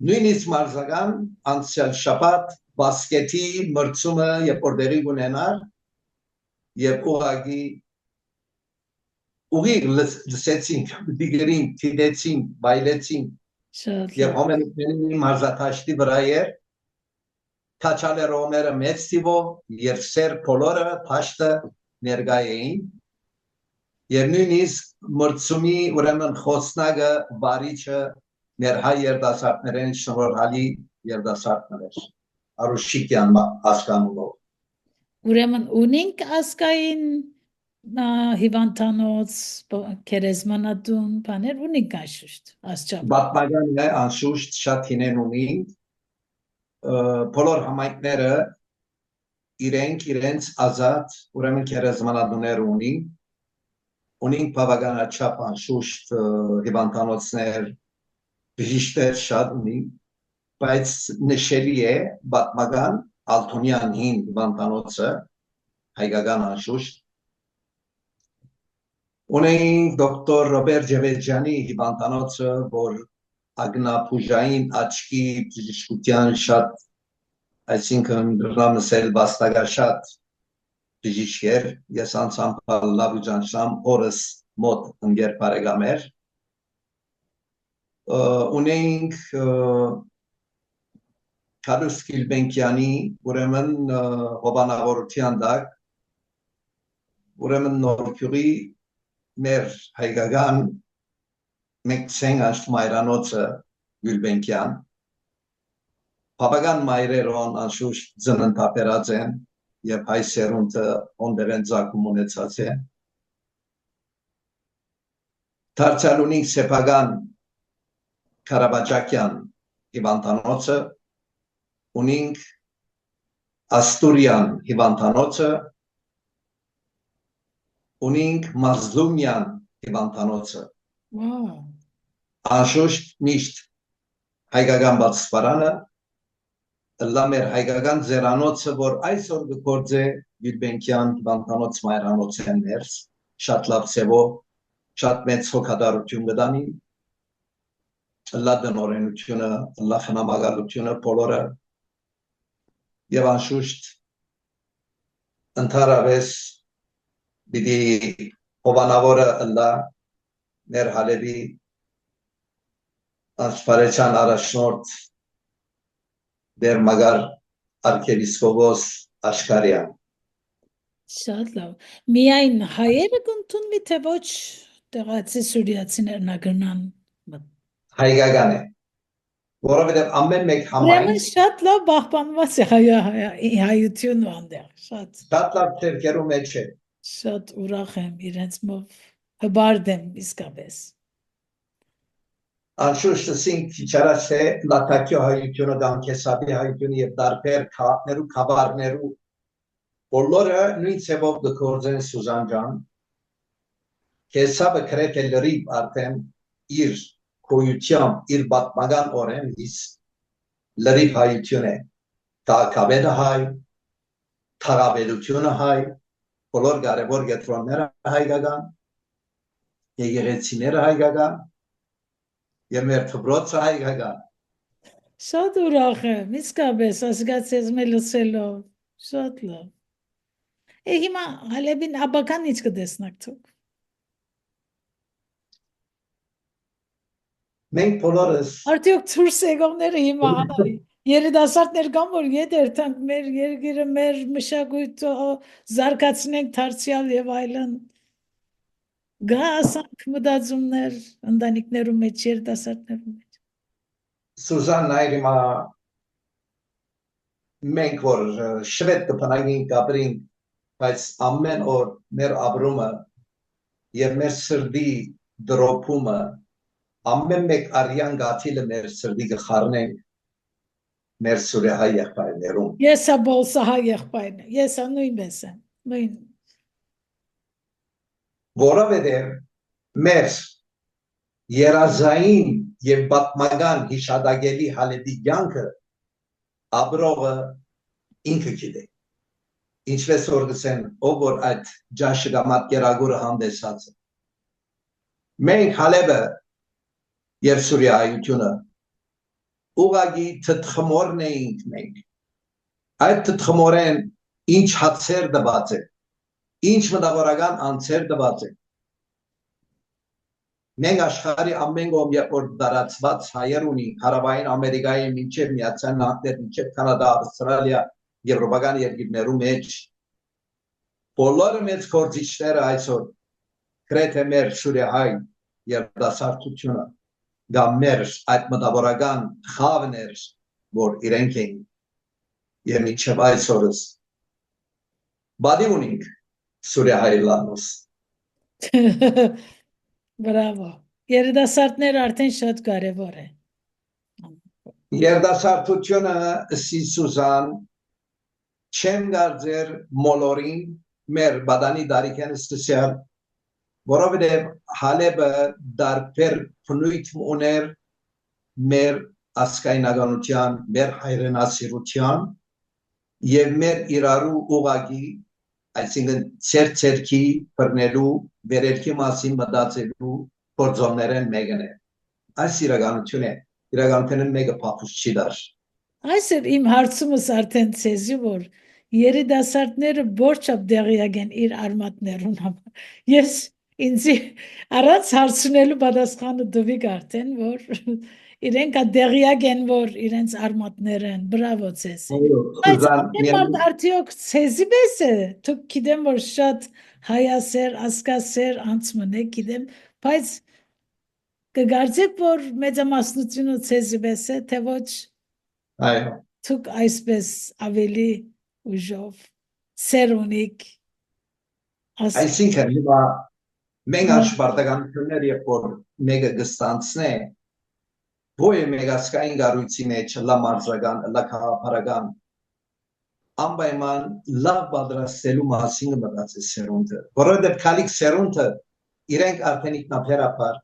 նույնիսկ մարզական անցյալ շաբաթ բասկետի մրցումը երբ որ դերի ունենար եւ ուղի լսեցինք դիգերին թիդեցինք բայլեցինք շատ եւ ամենի մարզաթաշտի վրա էր քաչալերոները մեծ թիվով եւ սեր բոլորը թաշտը ներկա էին եւ նույնիսկ մրցումի ուրեմն խոսնագը բարիչը մեր հայ երդասարտներեն շնորհալի երդասարտներ Արուշիկյան ասկանունով ուրեմն ունենք ասկային հիվանդանոց քերեզմանատուն բաներ ունենք անշուշտ ասչափ Պատմական է անշուշտ շատ հինեն ունենք բոլոր համայնքները իրենց ազատ ուրեմն քերեզմանատուներ ունենք բավականաչափ անշուշտ հիվանդանոցներ բժիշկներ շատ ունենք բայց նշելի է պատմական Ալթունյան հին հիվանդանոցը հայկական անշուշտ ունենք դոկտոր Ռոբերտ Ջևեջյանի հիվանդանոցը որ ագնապուժային աչքի բժշկության շատ այսինքն ռամսել վաստակաշատ բժիշկեր ես անցանցալ լավ ջանշամ օրս մոտ ընկեր բարեկամեր ունենք Կարուս Կիլբենկյանի ուրեմն հովանավորության դակ ուրեմն նորքյուրի մեր հայկական մեկ ցենգաշ մայրանոցը Գյուլբենկյան բավական մայրերոն անշուշտ ծննդաբերած են եւ հայ սերունդը ոնդերեն ցակում ունեցած է դարձյալ ունենք սեփական Կարաբաջակյան հիվանդանոցը ունենք Աստուրյան հիվանդանոցը ունենք Մազլումյան հիվանդանոցը անշուշտ միշտ հայկական բացասպարանը լա մեր հայկական ձերանոցը որ այսօր գործե Գյուլբենկյան հիվանդանոց մայրանոցեն ներս շատ լավ ծևով շատ մեծ հոգատարություն կդանի լա դնորենությունը լա խնամակալությունը բոլորը եւ անշուշտ ընդհանրապես Բիդի հովանավորը լա մեր հալեվի անսպարեցան առաջնորդ դեր մագար արքեպիսկոպոս Աշկարյան Շատ լավ։ Միայն հայերը կընդունվի, թե ոչ տեղացի սուրիացիներն ագնան։ Հայկական է, որովհետև ամեն մեկ Ուրեմն համայնք շատ լավ պահպանված է հայությունը այնտեղ։ Շատ շատ լավ թերքերու մեջ է։ շատ ուրախ եմ իրենցմով հբարդ եմ իսկապես։ Անշուշտ ասենք քիչ առաջ թե լատակյո հայությունը կամ կեսաբի հայությունը եւ դարբեր քաղաքներու խաբարներու բոլորը նույն ցեվով գործեն Սուզան ջան կեսաբը քրեթե լրիվ արդեն իր գոյությամբ իր պատմական օրեն իս լրիվ հայություն է թագավերը հայ թագավերությունը հայ բոլոր կարևոր գետրոնները հայկական եկեղեցիները հայկական եւ մեր դպրոցը հայկական Շատ ուրախ եմ, իսկապես ասկացես մե լսելով։ Շատ լավ։ Հիմա Հալեբին աբական ինչ կտեսնակ թող։ մենք բոլորս Արդյոք ցուրս եկողները հիմա երիտասարդներ կան, որ եդերթանք մեր երկիրը, մեր մշակույթը զարգացնենք դարձյալ եւ այլն։ Գա ասանք մտածումներ ընտանիքներու մեջ, երիտասարդներու մեջ։ Սուզան նայրիմա մենք որ շվեդ կփնագին կապրին բայց ամեն օր մեր ապրումը եւ մեր սրդի դրոփումը ամեն մեկ արյան գաթիլը մեր սրդի կխառնենք մեր սուրեհայ եղբայրներում Ես աբոլսա հայ եղբայրն ես նույնպես եմ նույն որովհետեւ մեր երազային եւ պատմական հիշադակելի հալեդի կյանքը ապրողը ինքը գիտե ինչպես որ գսեն ով որ այդ ջաշը կամ ատկերագուրը հանդեսած է մենք հալեբը եւ սուրիայությունը ուղագի թթխմորն էինք մենք այդ թթխմորեն ինչ հացեր դված է ինչ մտավորական անցեր դված է մենք աշխարհի ամեն կողմ երբ որ դարածված հայեր ունի հարավային ամերիկայի մինչև միացյալ նահանգներ մինչև կանադա ավստրալիա եվրոպական երկրներու մեջ բոլորը մեծ գործիչները այսօր գրեթե մեր սուրիահայ երիտասարդությունը դա մեր այդ մտավորական խավներ որ իրենք են եւ մինչև այսօրս բադի ունենք սուրիահայ լանոս Բրավո երիտասարդները արդեն շատ կարևոր է երիտասարդությունը Սուզան չեմ գարձեր մոլորին մեր բադանի դարիքեն ստսյալ որովհետև հալեբը դարբեր փնույթ ուներ մեր ասկայնականության մեր հայրենասիրության եւ մեր իրարու ուղագի այսինքն ցերցերքի բռնելու վերելքի մասին մտածելու գործոններն մեկն է այս իրականությունը մեկը փախուս չի դար Այս է իմ հարցումս արդեն ցեզի որ երիտասարդները որչափ դեղյակ են իր արմատներուն համար ես ինձ առանց հարցնելու պատասխանը դվիկ արդեն որ իրենք դեղյակ են որ իրենց արմատներ են բրավո ցեզի բայց ամեն արդյոք ցեզի պես է դուք գիտեմ որ շատ հայասեր ասկասեր անցմն է գիտեմ բայց կգարձեք որ մեծամասնությունը ցեզի պես է թե ոչ այո դուք այսպես ավելի ուժով սերունիկ այսինքն հիմա մենք աշխարհականություններ երբ որ մեկը գստանցնե ոյ մեգասկային գառույցի մեջ լա մարզական լա քաղաքական անպայման լավ պատրաստելու մասին մտածի սերունդը որովհետև քալիք սերունդը իրենք արդեն ինքնաբերաբար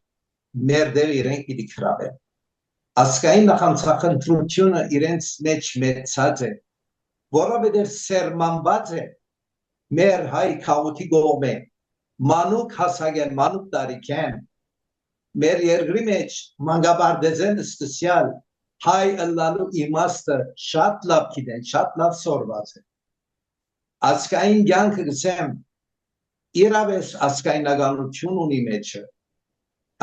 մեր դեր իրենք պիտի քրավեն ասկային նախանցախնդրությունը իրենց մեջ մեծած է որովհետև սերմանված է մեր հայ քաղուտի գողմե մանուկ հասագեն մանուկ տարիքեն մեր երկրի մեջ մանգաբարդեզեն ստսյալ հայ ըլլալու իմաստը շատ լավ գիտեն, շատ լավ սորված է ասկային կյանքը գսեմ իրավես ասկայնականություն ունի մեջը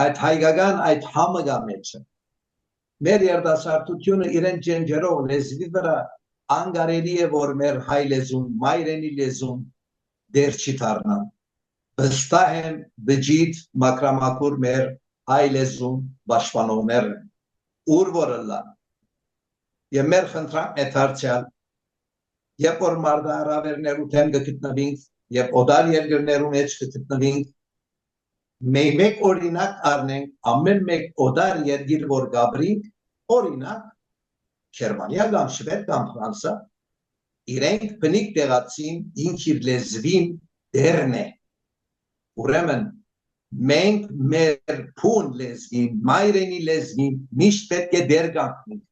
այդ հայկական այդ համը գա մեջը մեր երիտասարդությունը իրեն ջենջերով լեզվի վրա անգարելի է որ մեր հայ լեզուն մայրենի լեզուն դեր չի դառնան։ Վստահ եմ բջիջ մակրամակուր մեր հայ լեզուն պաշտպանողներն ուր որ լան։ Եվ մեր խնդրանքն է դարձյալ, երբ որ մարտահրավերներու դեմ կգտնվենք եւ օտար երկրներու մեջ կգտնվենք, մեկ օրինակ առնենք, ամեն մեկ օտար երկիր որ գաբրինք, օրինակ Գերմանիա կամ Շվեդ կամ Ֆրանսա, իրենք բնիկ տեղացին ինքն իր լեզվին դերն է։ Ուրեմն մենք մեր փուն լեզվին, մայրենի լեզվին միշտ պետք է դեր գանքնենք,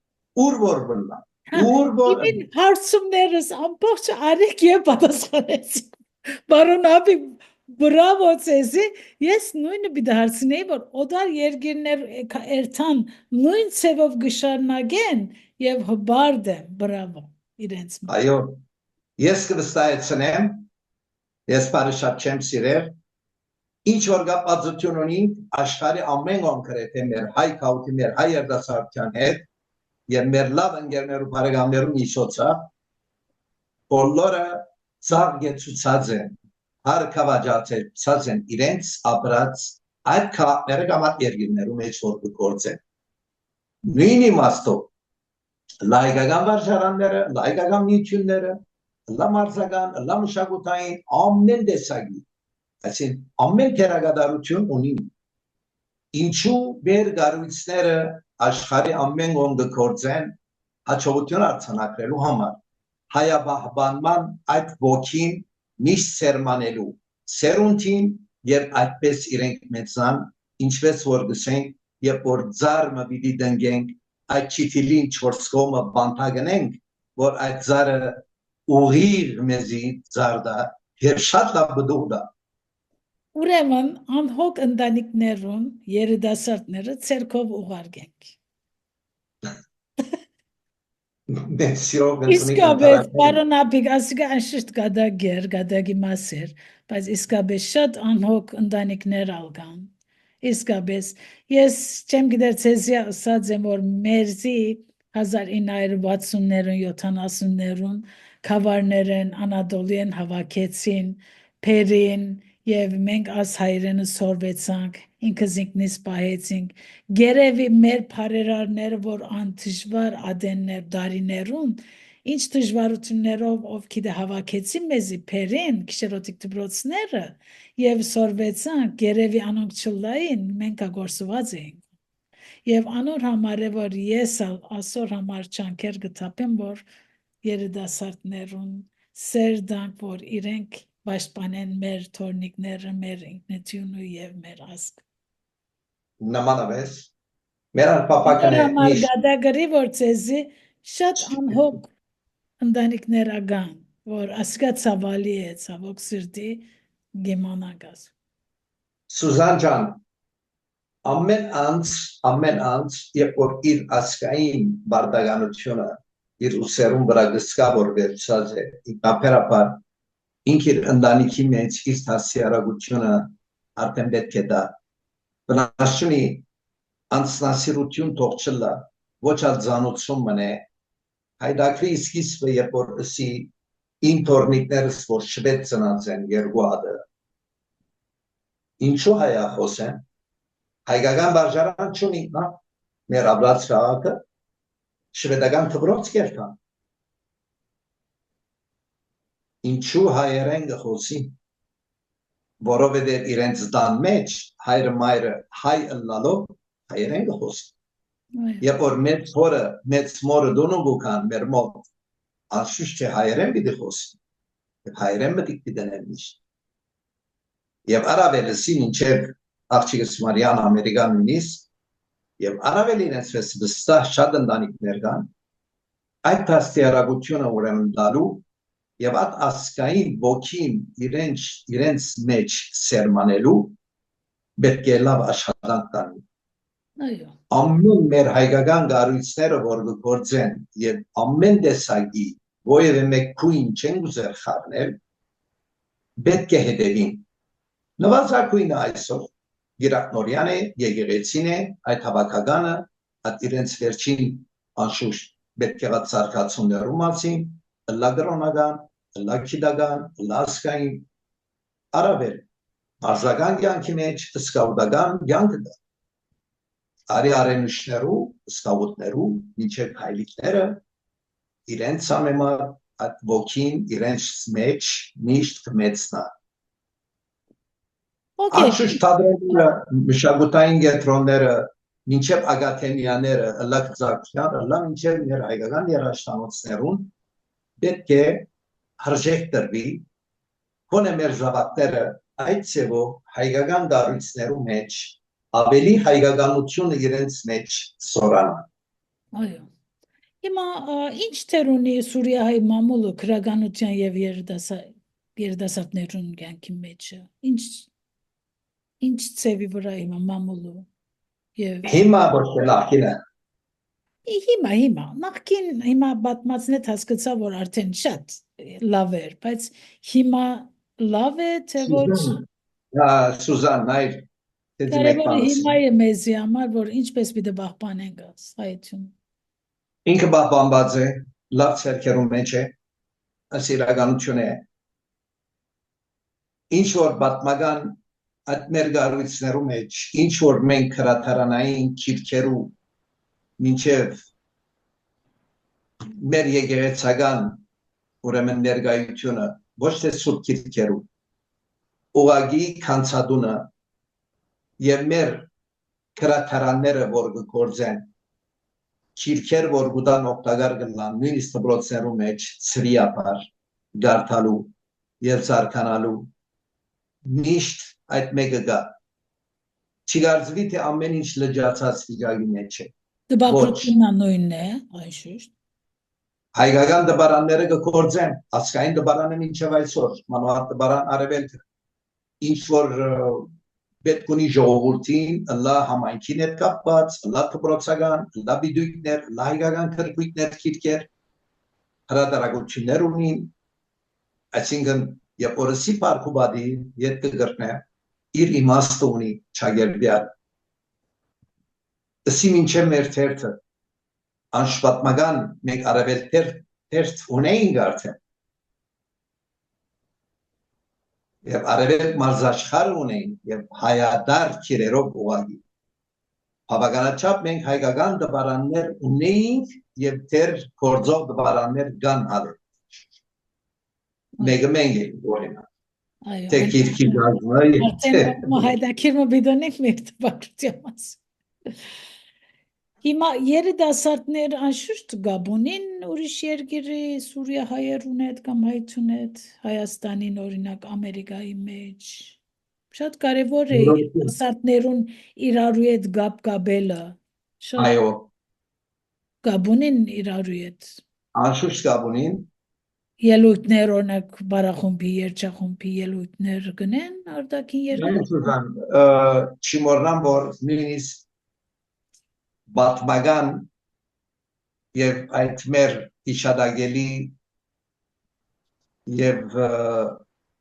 ուր որ բնա, ուր որ Իմ հարցումներս ամբողջ արեք եւ պատասխանեցի։ Բարոն Աբի, բրավո ցեզի, ես նույնը պիտի հարցնեի, որ օտար երկիրներ երթան նույն ցևով գշարնագեն եւ հբարդ եմ, բրավո իրենց։ Այո, ես կվստահեցնեմ, ես բարի շատ չեմ սիրել, ինչ որ կապվածություն ունենք աշխարհի ամեն կոնկրետ մեր հայ քաղաքի, մեր հայ երդասարտության հետ եւ մեր լավ ընկերներու բարեկամներու միջոցա բոլորը ցաղգեցուցած են, հարկավաճացած են իրենց ապրած այդ քաղաքները կամ այդ երկրներու մեջ որ գործեն։ Նույն իմաստով լայկական վարժարանները, լայկական միությունները, լամարզական, լամշակութային ամեն տեսակի, այսինքն ամեն քերագադարություն ունի։ Ինչու մեր գարույցները աշխարհի ամեն կողմ գործեն հաջողություն արձանագրելու համար, հայաբահբանման այդ ոգին միշտ սերմանելու, սերունդին երբ այդպես իրենք մեծան, ինչպես որ գսենք, երբ որ ձարմը պիտի դնգենք, այդ չիթիլին չորս կողմը բանտագնենք, որ այդ ձարը ուղիղ մեզի ձարդա, եւ շատ լավ բդուղ դա։ Ուրեմն անհոգ ընտանիքներուն երիտասարդները ցերկով ուղարկենք։ Իսկապես բարոն Աբիկ, ասիկա անշիշտ գադագեր, գադագի մասեր, բայց իսկապես շատ անհոգ ընտանիքներ ալգան։ Իսկապես ես չեմ գիտեր ցեզի ասած եմ որ մերզի 1960-ներուն 70-ներուն խավարներն Անադոլիան հավաքեցին Պերին եւ մենք աս հայրենը սորվեցանք ինքս ինքնիս պահեցինք գերեւի մեր բարերարները որ անտժվար ադեններ դարիներուն ինչ դժվարություններով ով գիտե հավաքեցին մեզի Պերին քիշերոտիկ դբրոցները եւ սորվեցանք գերեւի անոնք չլային մենք ագործված էինք եւ անոր համար է որ ես ասոր համար չանքեր գտապեմ որ երիտասարդներուն սերդանք որ իրենք պաշտպանեն մեր թորնիկները, մեր ինքնությունը եւ մեր ազգ։ Նմանապես մեր պապակն է միշտ գադագրի որ ցեզի շատ անհոգ ընտանիքներ ագան, որ ասկա ցավալի է, ցավոք սրտի գեմանագաս։ Սուզան ջան, ամեն անց, երբ որ իր ասկային բարդականությունը իր ուսերուն վրա գսկա որ վերցած է, իբրապար ինք իր ընտանիքի մեջ իր հասարակությունը արդեն պետք է դա բնաշնի անձնասիրություն թող չլա ոչ ածանություն մնե հայդակրի սկիզբը երբ որ ասի իմ թորնիկներս որ շվեդ ծնած են երկու հատը ինչու հայա խոսեն հայկական վարժարան չունի մեր ապրած քաղաքը շվեդական դպրոց կերտան ինչու հայերեն գխոսի, որովհետև իրենց տան մեջ հայրը մայրը հայ ըլլալով հայերեն գխոսի։ Երբ որ մեծ մորը դոնու կան մեր մոտ, անշուշտ չէ հայերեն պիտի խոսի, եւ հայերեն պետք է դնեն միշտ։ Եվ առավելսի մինչև աղջիկս Մարիան Ամերիկան ունիս, եւ առավել իրենց վստահ շատ ընտանիքներ կան, այդ դաստիարակությունը ուրեմն դալու եւ այդ ասկային ոգին իրենց մեջ սերմանելու պետք է լավ աշխատանք տանի։ Այո։ Ամեն մեր հայկական գարույցները որ գործեն եւ ամեն տեսակի ովևէ մեկ քույն չեն ուզեր խառնել պետք է հետևին։ Նվազագույնը այսօր Գիրակնորյան է, եկեղեցին է, այդ հավաքականը, այդ իրենց վերջին անշուշտ պետք է ցարկացումներու մասին, լագրոնական, լաքիդական, լասկային Արաբեր մարզական կյանքի մեջ սկաուտական կյանքը կա արի արենուշներու սկաուտներու մինչև հայլիկները իրենց ամենամար այդ ոգին իրենց մեջ միշտ կմեցնա Okay. Անշուշտ թադրերը մշակութային կենտրոնները մինչև ակադեմիաները լակզակցյանը լա մինչև մեր հայկական երաժշտանոցներուն պետք է հրժեք տրվի գոնե մեր զավակները այդ ծևով հայկական դառույցներու մեջ ավելի հայկականությունը իրենց մեջ սորանան Այո։ Հիմա ինչ թեր ունի Սուրիայի մամուլը քրագանության եւ երդասարտներուն կյանքի մեջ ինչ ծևի վրա հիմա մամուլը եւ հիմա ոչ թե նախինը հիմա նախքին հիմա բացմածնետ հասկացա որ արդեն շատ լավ էր բայց հիմա լավ է թե ոչ Սուզան նայր կարևորը հիմա է մեզի համար որ ինչպես պիտի պահպանենք հայություն ինքը պահպանված է լավ ցերկերում մեջ է ասիրականություն է ինչ որ պատմական այդ մեր գառույցներու մեջ ինչ որ մենք հրաթարանային քիրքերու մինչև մեր եկեղեցական ուրեմն ներկայությունը ոչ թե սուրբ քիրքերու ուղագի կանցադունը եւ մեր հրաթարանները որ գործեն քիրքեր որ գուտան օգտակար կլան նույնիսկ դպրոցներու մեջ ծրիապար գարտալու եւ զարկանալու միշտ այդ մեկը գա չգարձվի թե ամեն ինչ լճացած վիճակի մեջ է դպրոցինը նույնն է այշուշտ հայկական դպարանները կգործեն ասկային դպարանը մինչև այսօր մանավանդ դպարան արևելքը ինչ որ պետք ունի ժողովրդին լա համայնքին հետ կապված լա դպրոցական լա բիդույքներ լա հայկական քրկույտներ քիրքեր հրատարակություններ ունին այսինքն երբ որսի պարկուբադի յետ կգրտնե իր իմաստը ունի չագերբյալ ըսի մինչև մեր թերթը անշպատմական մենք արևել թերթ ունեինք արդեն եւ արևել մարզաշխարհ ունեինք եւ հայադար քիրերով ուղագի բավականաչափ մենք հայկական դպարաններ ունեինք եւ դեր գործող դպարաններ կան հալը մեկը մենք ենք օրինակ Թե քիրքի գազնայի արդեն հայդակիրը բիդոնեք մեր դպրոցյամաս հիմա երիտասարդներ անշուշտ Գաբոնին ուրիշ երկրի Սուրիա հայերուն հետ կամ հայցուն հետ Հայաստանին օրինակ Ամերիկայի մեջ շատ կարևոր է երիտասարդներուն իրարու հետ գապ կապելը այո Գաբոնին իրարու հետ անշուշտ Գաբոնին ելույթներ օրինակ բարախումբի երջախումբի ելույթներ գնեն արտաքին երկրներում չիմորնամ որ նույնիսկ բատմական եւ այդ մեր իշադագելի եւ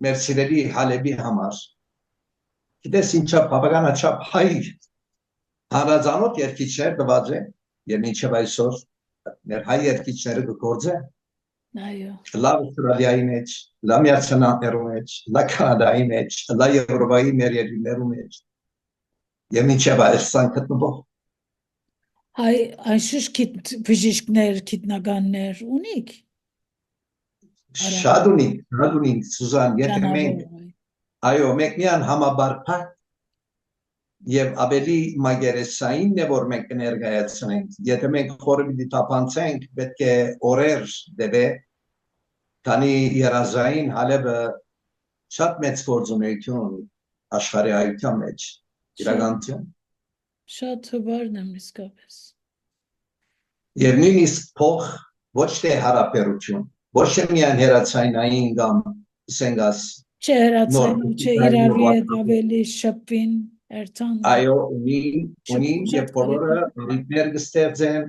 մեր սիրելի Հալեբի համար գիտես ինչա բավականաչափ հայ հարազանոտ երկիչներ դված է եւ մինչեւ այսօր մեր հայ երկիչները կգործեն այո լա Ավստրալիայի մեջ լա Միացյալ Նահանգներու մեջ լա Կանադայի մեջ լա Եվրոպայի մեր երկրներու մեջ եւ մինչեւ այսքան գտնվող հայ անշուշտ բժիշկներ գիտնականներ ունիք շատ ունի Սուզան եթե մենք այո մենք միան համաբարփակ եւ ավելի մագերեսային է որ մենք կներկայացնենք եթե մենք խորը դիտապանցենք պետք է օրեր դեպե քանի երազային Հալեբը շատ մեծ գործունեություն ունի աշխարհի հայության մեջ իրականություն շատ հբարն եմ իսկապես եւ նույնիսկ փող ոչ թե հարաբերություն ոչ թե միան հերացայնային կամ սենգաս չէ հերացային չէ իրարու հետ ավելի շփվին Ertan այո ունի եւ բոլորը ռիթմեր կստեղծեն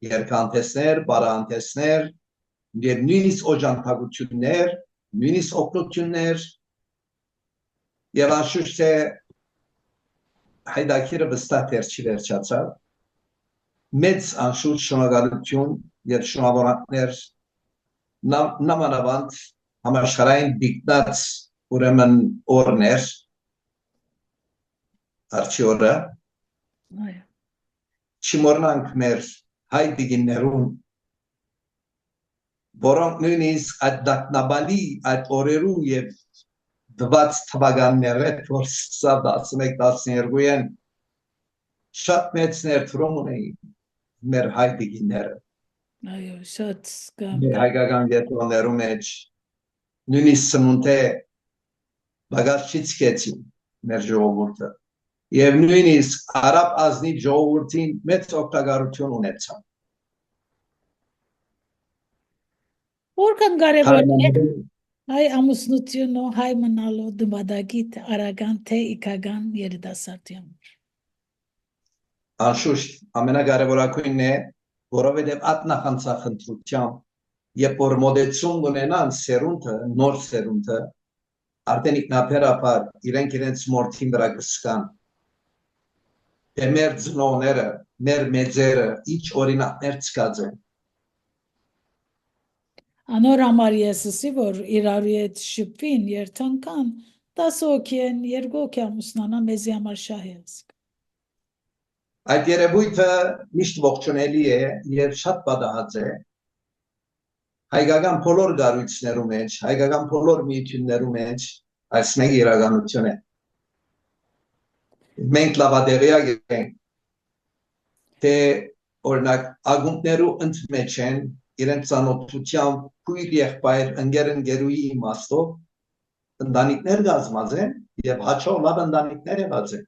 երկանտեսներ, բարանտեսներ եւ նույնիսկ օժանդակություններ, նույնիսկ օգնություններ եւ անշուշտ հայդակիրը վստահ չի վերջացավ մեծ անշուշտ շնորհակալություն եւ շնորհավորանքներ նամանավանդ համաշխարհային դիկտած ուրեմն օրներ արչի օրը Այո։ չմոռնանք մեր հայ դիգիններուն որոնք նույնիսկ այդ դակնաբալի այդ օրերու եւ դված թվականները որ սա 11-12 են շատ մեծ ներդրում ունեին մեր հայ դիգինները Այո, շատ մեր հայկական գետոներու մեջ նույնիսկ սնունդե բաղաչից կեցին մեր ժողովուրդը եւ նույնիսկ արաբ ազնիվ ժողովրդին մեծ օգտակարություն ունեցան Որքան կարևոր է հայ ամուսնությունը հայ մնալու դմադագիտ արագան թե իքական երիտասարդի համար անշուշտ ամենակարևորակույնն է որովհետեւ ատնախանցախնդրությամբ երբ որ մոդեցում ունենան սերունդը նոր սերունդը արդեն ինքնաբերաբար իրենց մորթին վրա կսկան թե մեր ծնողները մեր մեծերը ինչ օրինակներ ցկած են Անոր համար ես ասի որ իրարու հետ շփվին երթանքան 10 հոգի են 2 հոգի ամուսնանա մեզի համար շահ է այդ երևույթը միշտ ողջունելի է եւ շատ պատահած է հայկական բոլոր գարույցներու մեջ հայկական բոլոր միություններու մեջ այս մեկ իրականություն է մենք լավադեղյակ ենք թե օրինակ ագունտներու ընդմեջ են իրենց ծանոթությամբ քույր եղբայր ընկերուի իմաստով ընտանիքներ կազմած են եւ հաջող լավ ընտանիքներ եղած են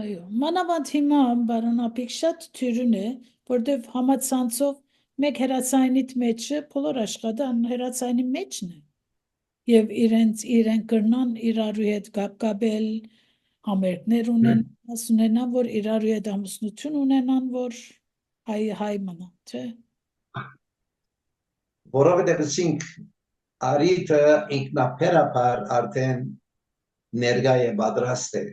Այո մանավանդ հիմա բարոն Ապիկ շատ թյուրուն է որտեվ համացանցով մեկ հերացայինիդ մեջը բոլոր աշխատան հերացայինի մեջն է եւ իրեն կրնան իրարու հետ կապել համերգներ ունենան որ իրարու հետ ամուսնություն ունենան որ հայ մնա չէ որովհետեւ ասինք արիթը ինքնաբերաբար արդեն ներկա է պատրաստ է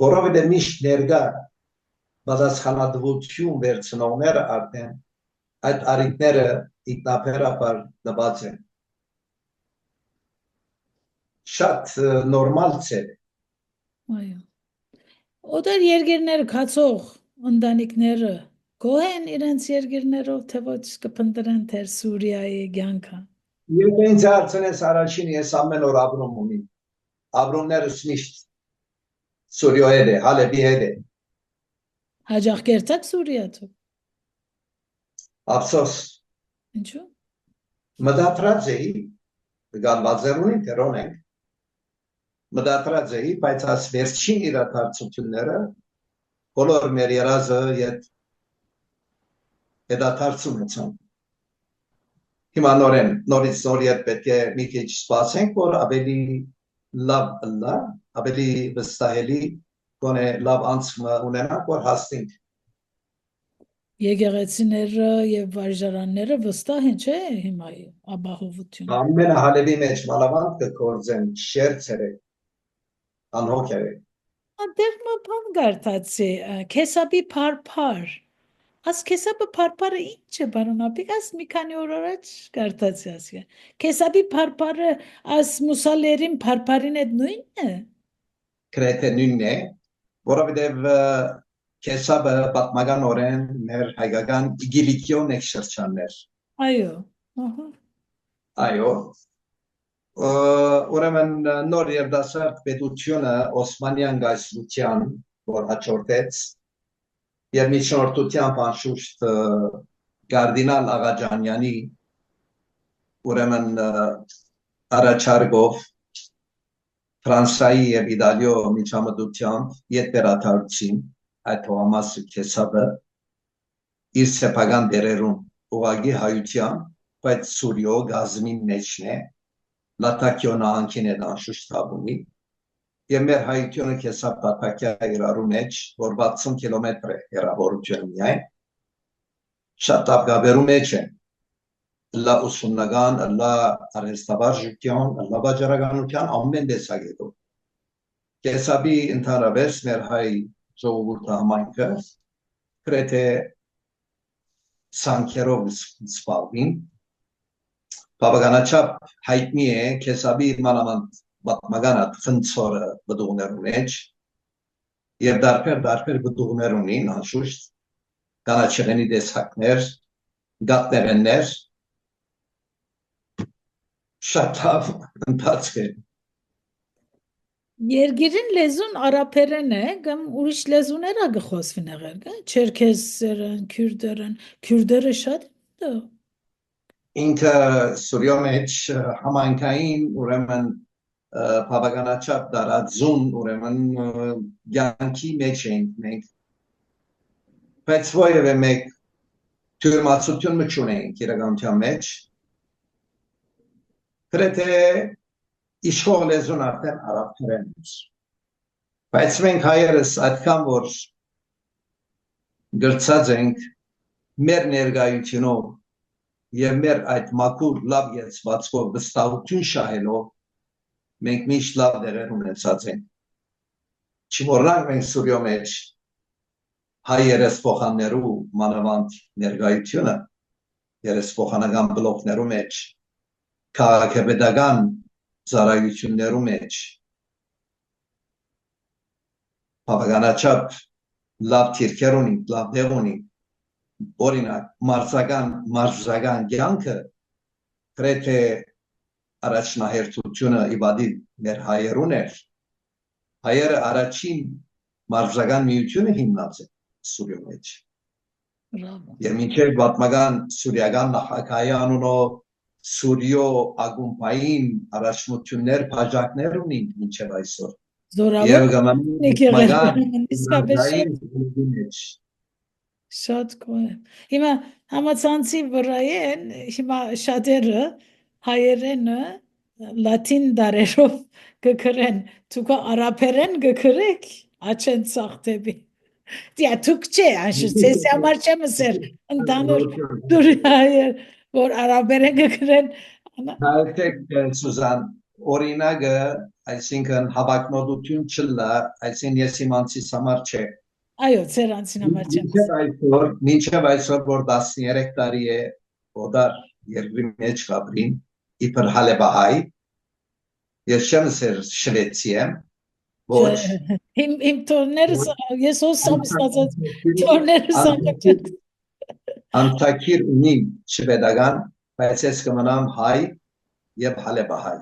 որովհետեւ միշտ ներկա պատասխանատվություն վերցնողները արդեն այդ արիթները ինքնաբերաբար դված են շատ նորմալ է այո օդեր երկիրներ քացող ընտանիքները Գոհեն իրենց երկիրներով թե ոչ կփնտրեն թե Սուրիայի ցանկը Ես ինձ հարցնես առաջին ես ամեն օր ապրում ունիմ ապրումներս միշտ Սուրիայի հետ է Հալեբի հետ է Հաջող կերտակ Սուրիա դու Ափսոս Ինչու մտածած էի գալվածերունի դերոն ենք մտածած էի բայց այս վերջին իրադարձությունները բոլոր մեր երազը հետադարձում են հիմա նորից պետք է մի քիչ սպասենք որ ավելի լավ ավելի վստահելի գոնե լավ անցում ունենանք որ հասնենք Եկեղեցիները եւ վարժարանները վստահ են չէ հիմա ապահովություն ամենահալևի մեջ մանավանդ կգործեն շերտերը անհոգերը Դեռ բան գարտացի քեսաբի փարփար Աս քեսաբը փարփարը ինչ է բարոն Ապիկ աս մի քանի օր առաջ գարտացի ասի քեսաբի փարփարը աս մուսալերին փարփարին այդ նույնն է Գրեթե նույնն է որովհետև քեսաբը պատմականորեն մեր հայկական գիլիկիոն է շրջաններ Այո այո ուրեմն նոր երդասարդ պետությունը Օսմանյան գայսրության որ հաջորդեց եւ միջնորդությամբ անշուշտ կարդինալ Աղաջանյանի ուրեմն առաջարկով Ֆրանսիայի եւ Իտալիո միջամտությամբ յետերաթարցին այդ թողամասը քեսաբը իր սեփական դերերուն ուղագի հայության բայց Սուրիո գազմին մեջն է լատակյոնա անքին է անշուշտ հավումի եւ մեր հայությունը քեսա պատակյա իրարու մեջ որ 60 կիլոմետր է հեռավորություն միայն շատ ապգաբերու մեջ է լա ուսումնական լա արհեստավարժության լա վաճառականության ամեն տեսակետով քեսաբի ընդհանրապես մեր հայ ժողովուրդը համայնքը գրեթե սանքերով սպառվին բավականաչափ հայտնի է Քեսաբի մանավանդ պատմականat խնձորը բդուղներու մեջ եւ դարբեր բդուղներ ունին անշուշտ կանաչեղենի տեսակներ գատներեններ շատ լավ ընթացք է Երգիրին լեզուն արաբերեն է, կամ ուրիշ լեզուներ ա գխոսվի նեղեր, չերքեզերեն, քյուրդերը շատ դա։ ինքը Սուրյո մեջ համայնքային ուրեմն բավականաչափ դարաձուն ուրեմն յանքի մեջ ենք մենք բայց որևէ մեկ թյուրմացություն չունենք իրականության մեջ գրեթե իշխող լեզուն արդեն արաբերեն է բայց մենք հայերս այդքան որ գրծած ենք մեր ներկայությունով եւ մեր այդ մաքուր լավ եցվածքով վստահություն շահելով մենք միշտ լավ դերեր ունեցած ենք չմոռանանք մենք Սուրյո մեջ հայ երեսփոխաններու մանավանդ ներկայությունը երեսփոխանական բլոկներու մեջ քաղաքապետական ծառայություններու մեջ բավականաչափ լավ թիրքեր ունի, լավ դեղ ունի օրինակ մարզական կյանքը գրեթե առաջնահերթությունը իվադի մեր հայերուն էր հայերը առաջին մարզական միությունը հիմնած է Սուրյո մեջ եւ մինչեւ պատմական սուրյական նախագահի անունով Սուրյո ագումբային առաջնություններ բաժակներ ունին մինչև այսօր շատ կոյ հիմա համացանցի վրայեն հիմա շատերը հայերենը լատին դարերով գկրեն դուք արաբերեն գկրեք աչեն ցախտեբի դիա դուք չէ անշուշտ ես համար չեմ ասել ընդանուր դուրի հայեր որ արաբերեն գկրեն Նայեք Սուզան օրինակը այսինքն հավակնորդություն չլա այսինքն ես իմանցիս համար չէ այո ցերանցին համար չէ մինչև այսօր որ 13 տարի է օդար երկրի մեջ գաբրին իբր հալեբահայ ես չեմ ասել շվեցի եմ ոչ իմ տորներս ես ոստամստացած տորներս Անտակիր ունի շվեդական, բայց ես կմնամ հայ և հալեբահայ։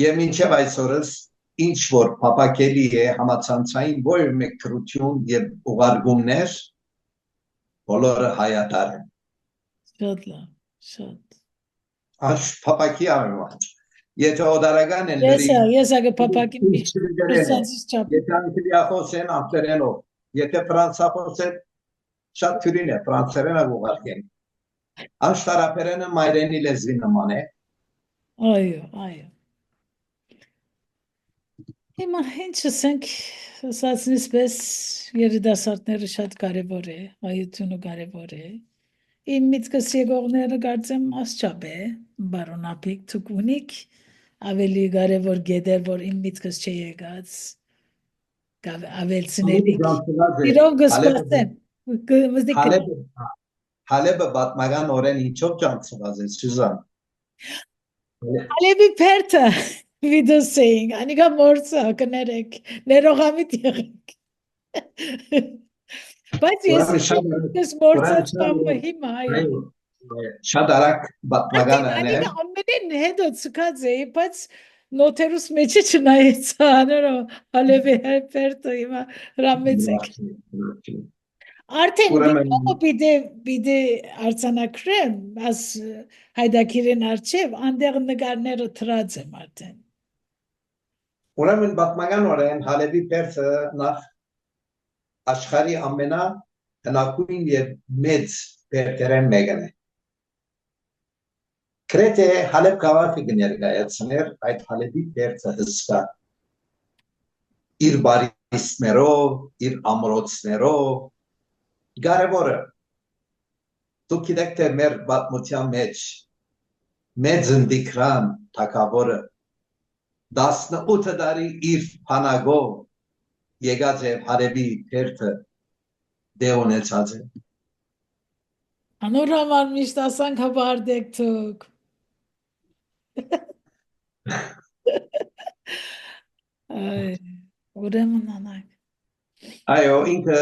Եվ մինչև այսօրս ինչ որ պապակելի է համացանցային որևէ մեկ քրություն և ուղարկումներ բոլորը հայատար են։ Շատ լավ, շատ։ Աշ պապակի ամենուած։ Եթե օդարական են ես ագը պապակին եթե անգլիախոս են անգլերենով, եթե ֆրանսախոս են շատ թյուրին է, ֆրանսերենը ուղարկեն։ Աշտարապերենը մայրենի լեզվի նման է։ Այո, այո։ Հիմա ինչ ասենք, ասացնից պես երիտասարդները շատ կարևոր է, հայությունը կարևոր է։ Իմ միտքս եկողները կարծեմ ասչապ է, բարոն Ափիկ Թուկունիկ, ավելի կարևոր գետեր, որ իմ միտքս չէ եկած, ավելցիներիք։ Իրով գսպաստեմ։ Հալեբը բատմական օրեն ինչով ճանցված է, Սյուզան։ Հալեբի պերտը, վիդոս էինք, անիկա մորցա, կներեք, ներողամիտ եղեք։ Բայց ես մորցած կամը հիմա, այո։ Շատ արակ բատմական է։ Անիկա ամենին հետո ծկած է, բայց նոթերուս մեջը չնայեցա, աներո հալեբի պերտը հիմա հրամեցեք։ Արդեն պիտի արձանագրեմ, աս հայդակիրին արջև, անդեղ նկարները թրած եմ արդեն։ Ուրեմն բատմական օրեն հալեբի պերտը նախ աշխարի ամենա հնակույն և մեծ պերտերեն մեկն է։ Գրեթե Հալեբ քաղաքը կներկայացներ այդ Հալեբի պերտը հսկա իր բարիստներով, իր ամրոցներով, կարևորը դուք գիտեք թե մեր պատմության մեջ մեծ ընդիկրան թագավորը 18 տարի իր փանագով եկած է Հալեբի պերտը դե ունեցած է Անոր համար միշտ ասանք հբարդեք թուք։ Այ, ուրեմն անակ։ Այո, ինքը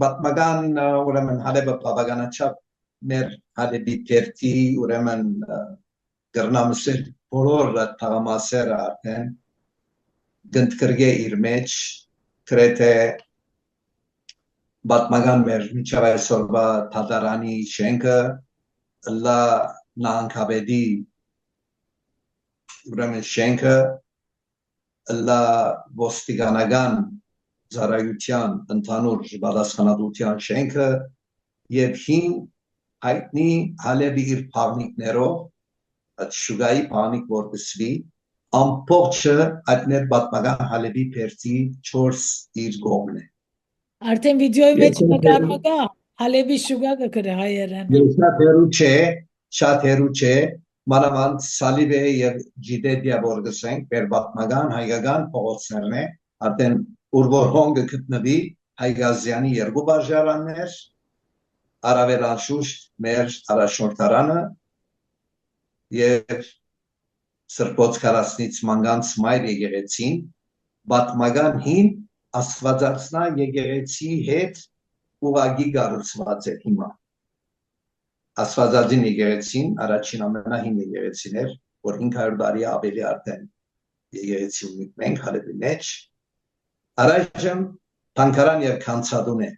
պատմական ուրեմն հալեբը բավականաչափ մեր հալեբի թերթի ուրեմն գրնամսել բոլոր թաղամասերը արդեն գնդկրգե իր մեջ գրեթե պատմական մեր միջև այսօրվա թատարանի շենքը լա նահանգապետի ուրեմն շենքը լա ոստիկանական ծառայության ընդհանուր պատասխանատվության շենքը եւ հին հայտնի հալեբի իր փաղնիկներով այդ շուգայի փաղնիկ որպեսվի ամբողջը այդ մեր պատմական հալեբի փերթի 4 իր կողմն է Արդեն վիդեոյի մեջ նկարը Հալեբի շուգա կգրե հայերեն։ Շատ հերու չէ մանավանդ Սալիբե եւ Ջիդեդիա որգսենք մեր պատմական հայկական փողոցներն է արդեն ուր որ հոնգը գտնվի Հայգազյանի երկու բաժարաններ առավել անշուշտ մեր առաջնորդարանը եւ Սրբոց Կարասնից Մանգանց մայր եկեղեցին պատմական հին աստվածածնա եկեղեցի հետ ուղագի կառուցված է հիմա աստվածածին եկեղեցին առաջին ամենահին եկեղեցին էր որ 500 տարի ավելի արդեն եկեղեցի ունենք մենք հալեբի մեջ Առայժմ Թանկարան եւ Քանցադուն է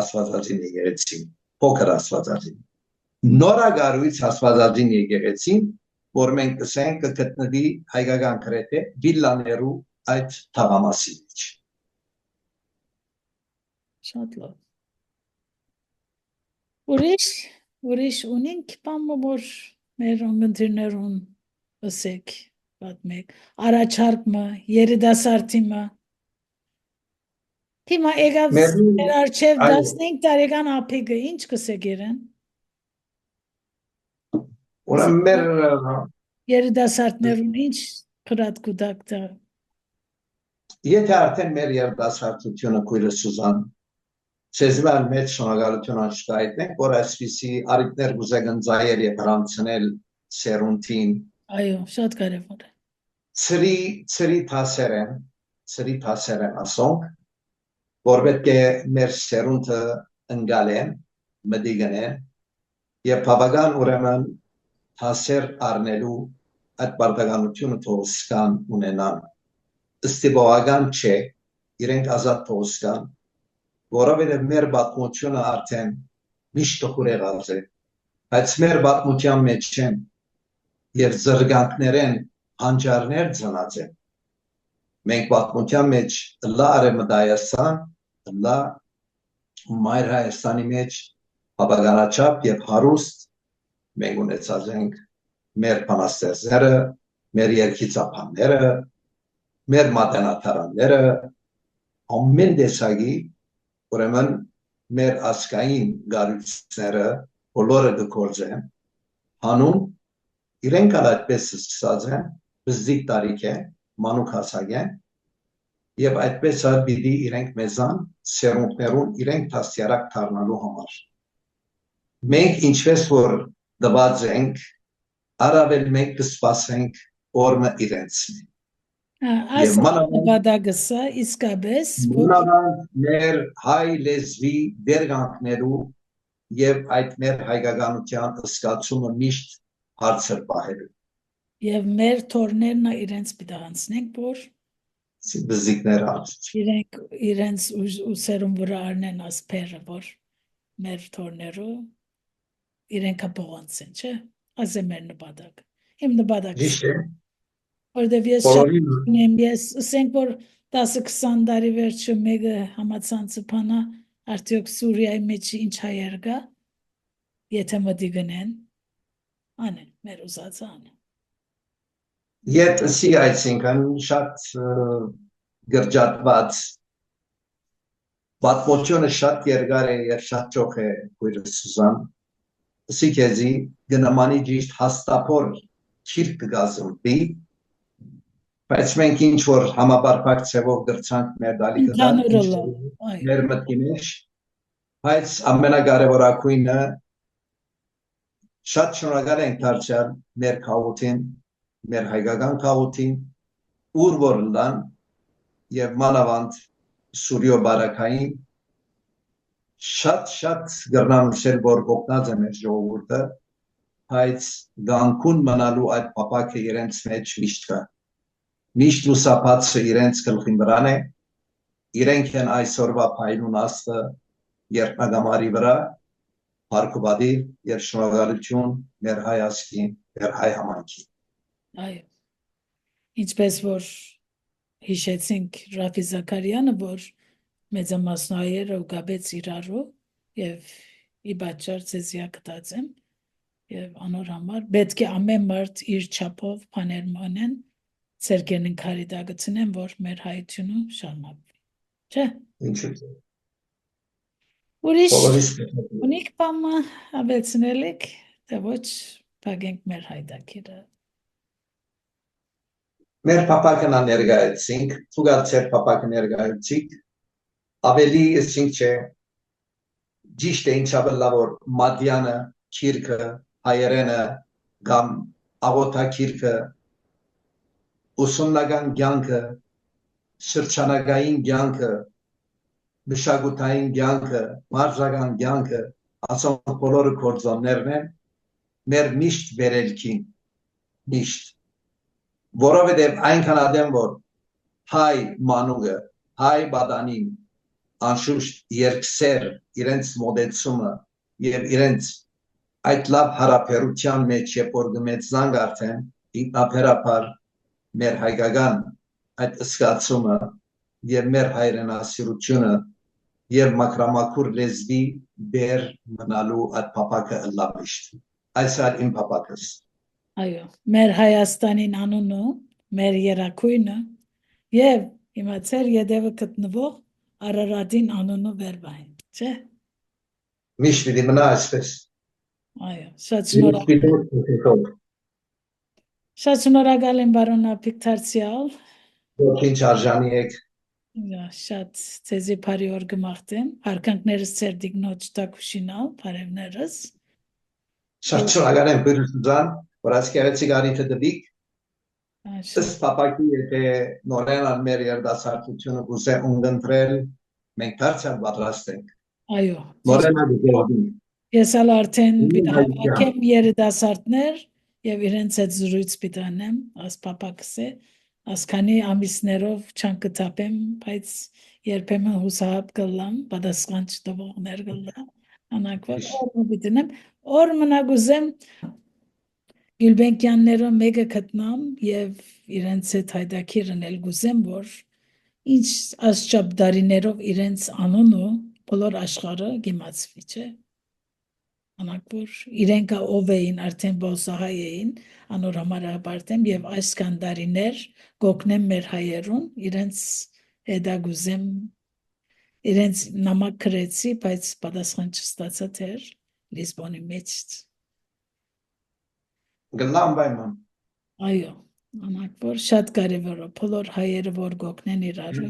աստվածածին եկեղեցին փոքր աստվածածին նորագարույց աստվածածին եկեղեցին որ մենք կսենք կգտնվի հայկական գրեթե վիլլաներու այդ թաղամասի մեջ Շատ լավ ուրիշ ունենք բան որ մեր ընկերներուն ասեք պատմեք առաջարկը երիտասարդիմը Հիմա եկավ մեր արչև 15 տարեկան ափիկը ինչ կսեք իրեն ուրեմն մեր երիտասարդներուն ինչ քրատ կուտակ դա եթե արդեն մեր երիտասարդությունը քույրը Սուզան Սեզմալ մեծ շնորհակալություն անշտայտնենք, որ այսպիսի արիտներ գուզեգն ձայեր եւ հրանցնել սերունտին։ Այո, շատ կարևոր է։ Ծրի թասերեն ասոնք, որ պետք է մեր սերունդը ընկալեն, մդիգնեն եւ բավական ուրեմն թասեր առնելու այդ բարդականությունը թողսկան ունենան։ Ստիպողական չէ, իրենք ազատ թողսկան որովհետև մեր պատմությունը արդեն միշտ տխուր եղած է, բայց մեր պատմության մեջ չեն եւ զրկանքներեն անջարներ ծնած են։ Մենք պատմության մեջ լա Արևմտայաստան, լա Մայր Հայաստանի մեջ բավականաչափ եւ հարուստ մենք ունեցած ենք մեր բանաստեղծները, մեր երգիծապանները, մեր մատենաթարանները, ամեն տեսակի ուրեմն մեր ասկային գարույցները բոլորը կգործեն հանուն իրենք այդպես սկսած են բզդիկ տարիք է մանուկ հասակ են եւ այդպես պիտի իրենք մեզան սերունդներուն իրենք դաստիարակ դառնալու համար մենք ինչպես որ դված ենք առավել մենք կսպասենք օրը իրենց Այս նպատակը իսկապես մեր հայ լեզվի վերգանքներու եւ այդ մեր հայկականության ըսկացումը միշտ հարցեր պահելու եւ մեր թորներն իրենց պիտանցնենք որ բզիկներ արած իրենց ուսերում վրա առնեն ասպերը որ մեր թորներու իրենք կփողանցեն չէ այս է մեր նպատակը իմ նպատակը Որտեւ ես ասենք որ 10-20 տարի վերջը մեկը համացանցը փանա արդյոք Սուրիայի մեջ ինչ հայեր կա եթե մտիգնեն անեն մեր ուզածը անեն Եթե այսինքն շատ գրջատված պատմությունը շատ երկար է եւ շատ ճոխ է քույր Սուզան Սիկեզի գնամանի ճիշտ հաստափոր քիրք կգազնվի Բայց մենք ինչ որ համապարփակ ցևով դրցանք մեր դալիքը մեր մտքի մեջ բայց ամենակարևորակույնը Շատ շնորհակալ ենք դարձյալ մեր քաղաքին, մեր հայկական քաղաքին, ուր որ լան եւ մանավանդ Սուրյո բարակային շատ գրնանշել որ օգնած է մեր ժողովուրդը, բայց գանկուն մնալու այդ փապակը իրենց մեջ միշտ կա։ Միշտ լուսապացը իրենց գլխին վրան է, իրենք են այսօրվա փայլուն աստը երկնագամարի վրա, Փառքուբադի եւ շնորհակալություն մեր հայ ազգին, մեր հայ համայնքին։ Այո։ Ինչպես որ հիշեցինք Ռաֆի Զաքարյանը, որ մեծամասնահայերը ուղղաբեց իրարու եւ ի պատճառ ձեզի ակտած եմ եւ անոր համար պետք է ամեն մարդ իր չափով բաներ մանեն ցերկենին քարիդագցնեն որ մեր հայությունը շարունակվի չէ Ինչու՞ ուրիշ բոլորիս ունիք բամը ավելցնելիք թե ոչ փակենք մեր հայդակիրը մեր փապակն աներգայացինք, ցուգալ ծեր փապակը ներգայացինք, ավելի ասինք չէ ճիշտ է ինչաբը լավոր մադյանը, քիրքը, հայերենը կամ աղոթակիրքը ուսումնական կյանքը, շրջանագային կյանքը, մշակութային կյանքը, մարզական կյանքը, ասոն բոլորը գործոններն են, մեր միշտ վերելքին, միշտ, որովհետև այնքան ադեմ, որ հայ մանուկը, հայ բադանին, անշուշտ երկսեր իրենց մոդեցումը և իրենց այդ լավ հարաբերության մեջ երբ որ գմեցնանք արդեն ինքնաբերաբար մեր հայկական այդ զգացումը եւ մեր հայրենասիրությունը եւ մաքրամաքուր լեզվի բեր մնալու այդ փապակը լավիշտ այս է իմ փապակս այո մեր Հայաստանին անունը մեր երակույնը եւ հիմա ծեր յետևը գտնվող Արարատին անունը վերբային չէ միշտ պիտի մնա այսպես այո շատ շնորհակալ եմ բարոն Ափիկ Թարսյալ Ինչ արժանի եք շատ ցեզի բարի օր գմախտեմ հարկանքներս ծեր դիգնոջ տակուշինալ բարևներս շատ շնորհակալ եմ բրուսուզան որ ասկերեցի գարիթը դվիկ ըստ փապակի եթե նորեն մեր երդասարտությունը կուզե ունգընտրել մենք դարձյալ պատրաստ ենք այո նորեն դիտողին ես ալ արդեն բիդահակեմ երդասարտներ եւ իրենց հետ զրույց բիդանեմ աս փապակսե ասքանի ամիսներով չանկտապեմ բայց երբեմն հուսահատ կլամ պատասխան չտվողներ կլամ անակվար օր բիդնեմ օր մնագուզեմ Գյուլբենկյանները մեկը գտնամ եւ իրենց հետ հայդակիրն էլ գուզեմ որ ինչ ասչապ դարիներով իրենց անունը բոլոր աշխարհը գիմացվի չէ անակվար իրենք ով էին արդեն բոսահայ էին անոր համար ապարտեմ եւ այս կանդարիներ գոկնեմ մեր հայերուն իրենց հետագուզեմ իրենց նամակ գրեցի բայց պատասխան չստացա թեր Լիսբոնի մեջ գնամ պայման այո անակվար շատ կարևոր է բոլոր հայերը որ գոկնեն իրար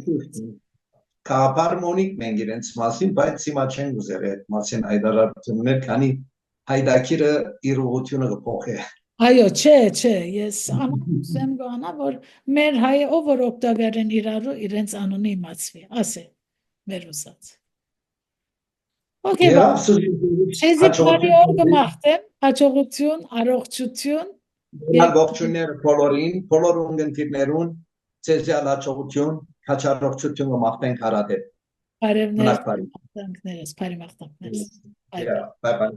Կապարմոնիկ մենք իրենց մասին բայց հիմա չեն ուզել այդ մասին հայտարարություններ քանի հայդակիրը իր ուղղությունը կփոխի այո չէ ես անեմ գանա որ մեր հայը ով որ օգտագործեն իրարու իրենց անունը իմացվի ասե մեր ուսած Okay, Չեզի բարի օր գմախտեմ, հաջողություն, առողջություն Ողջույններ բոլորին, բոլոր ունգընտիրներուն, ցեզի հաջողություն, հաջողություն գմախտենք հարադեպ Բարևներ, մաղթանքներս, բարի մաղթանքներս Bye bye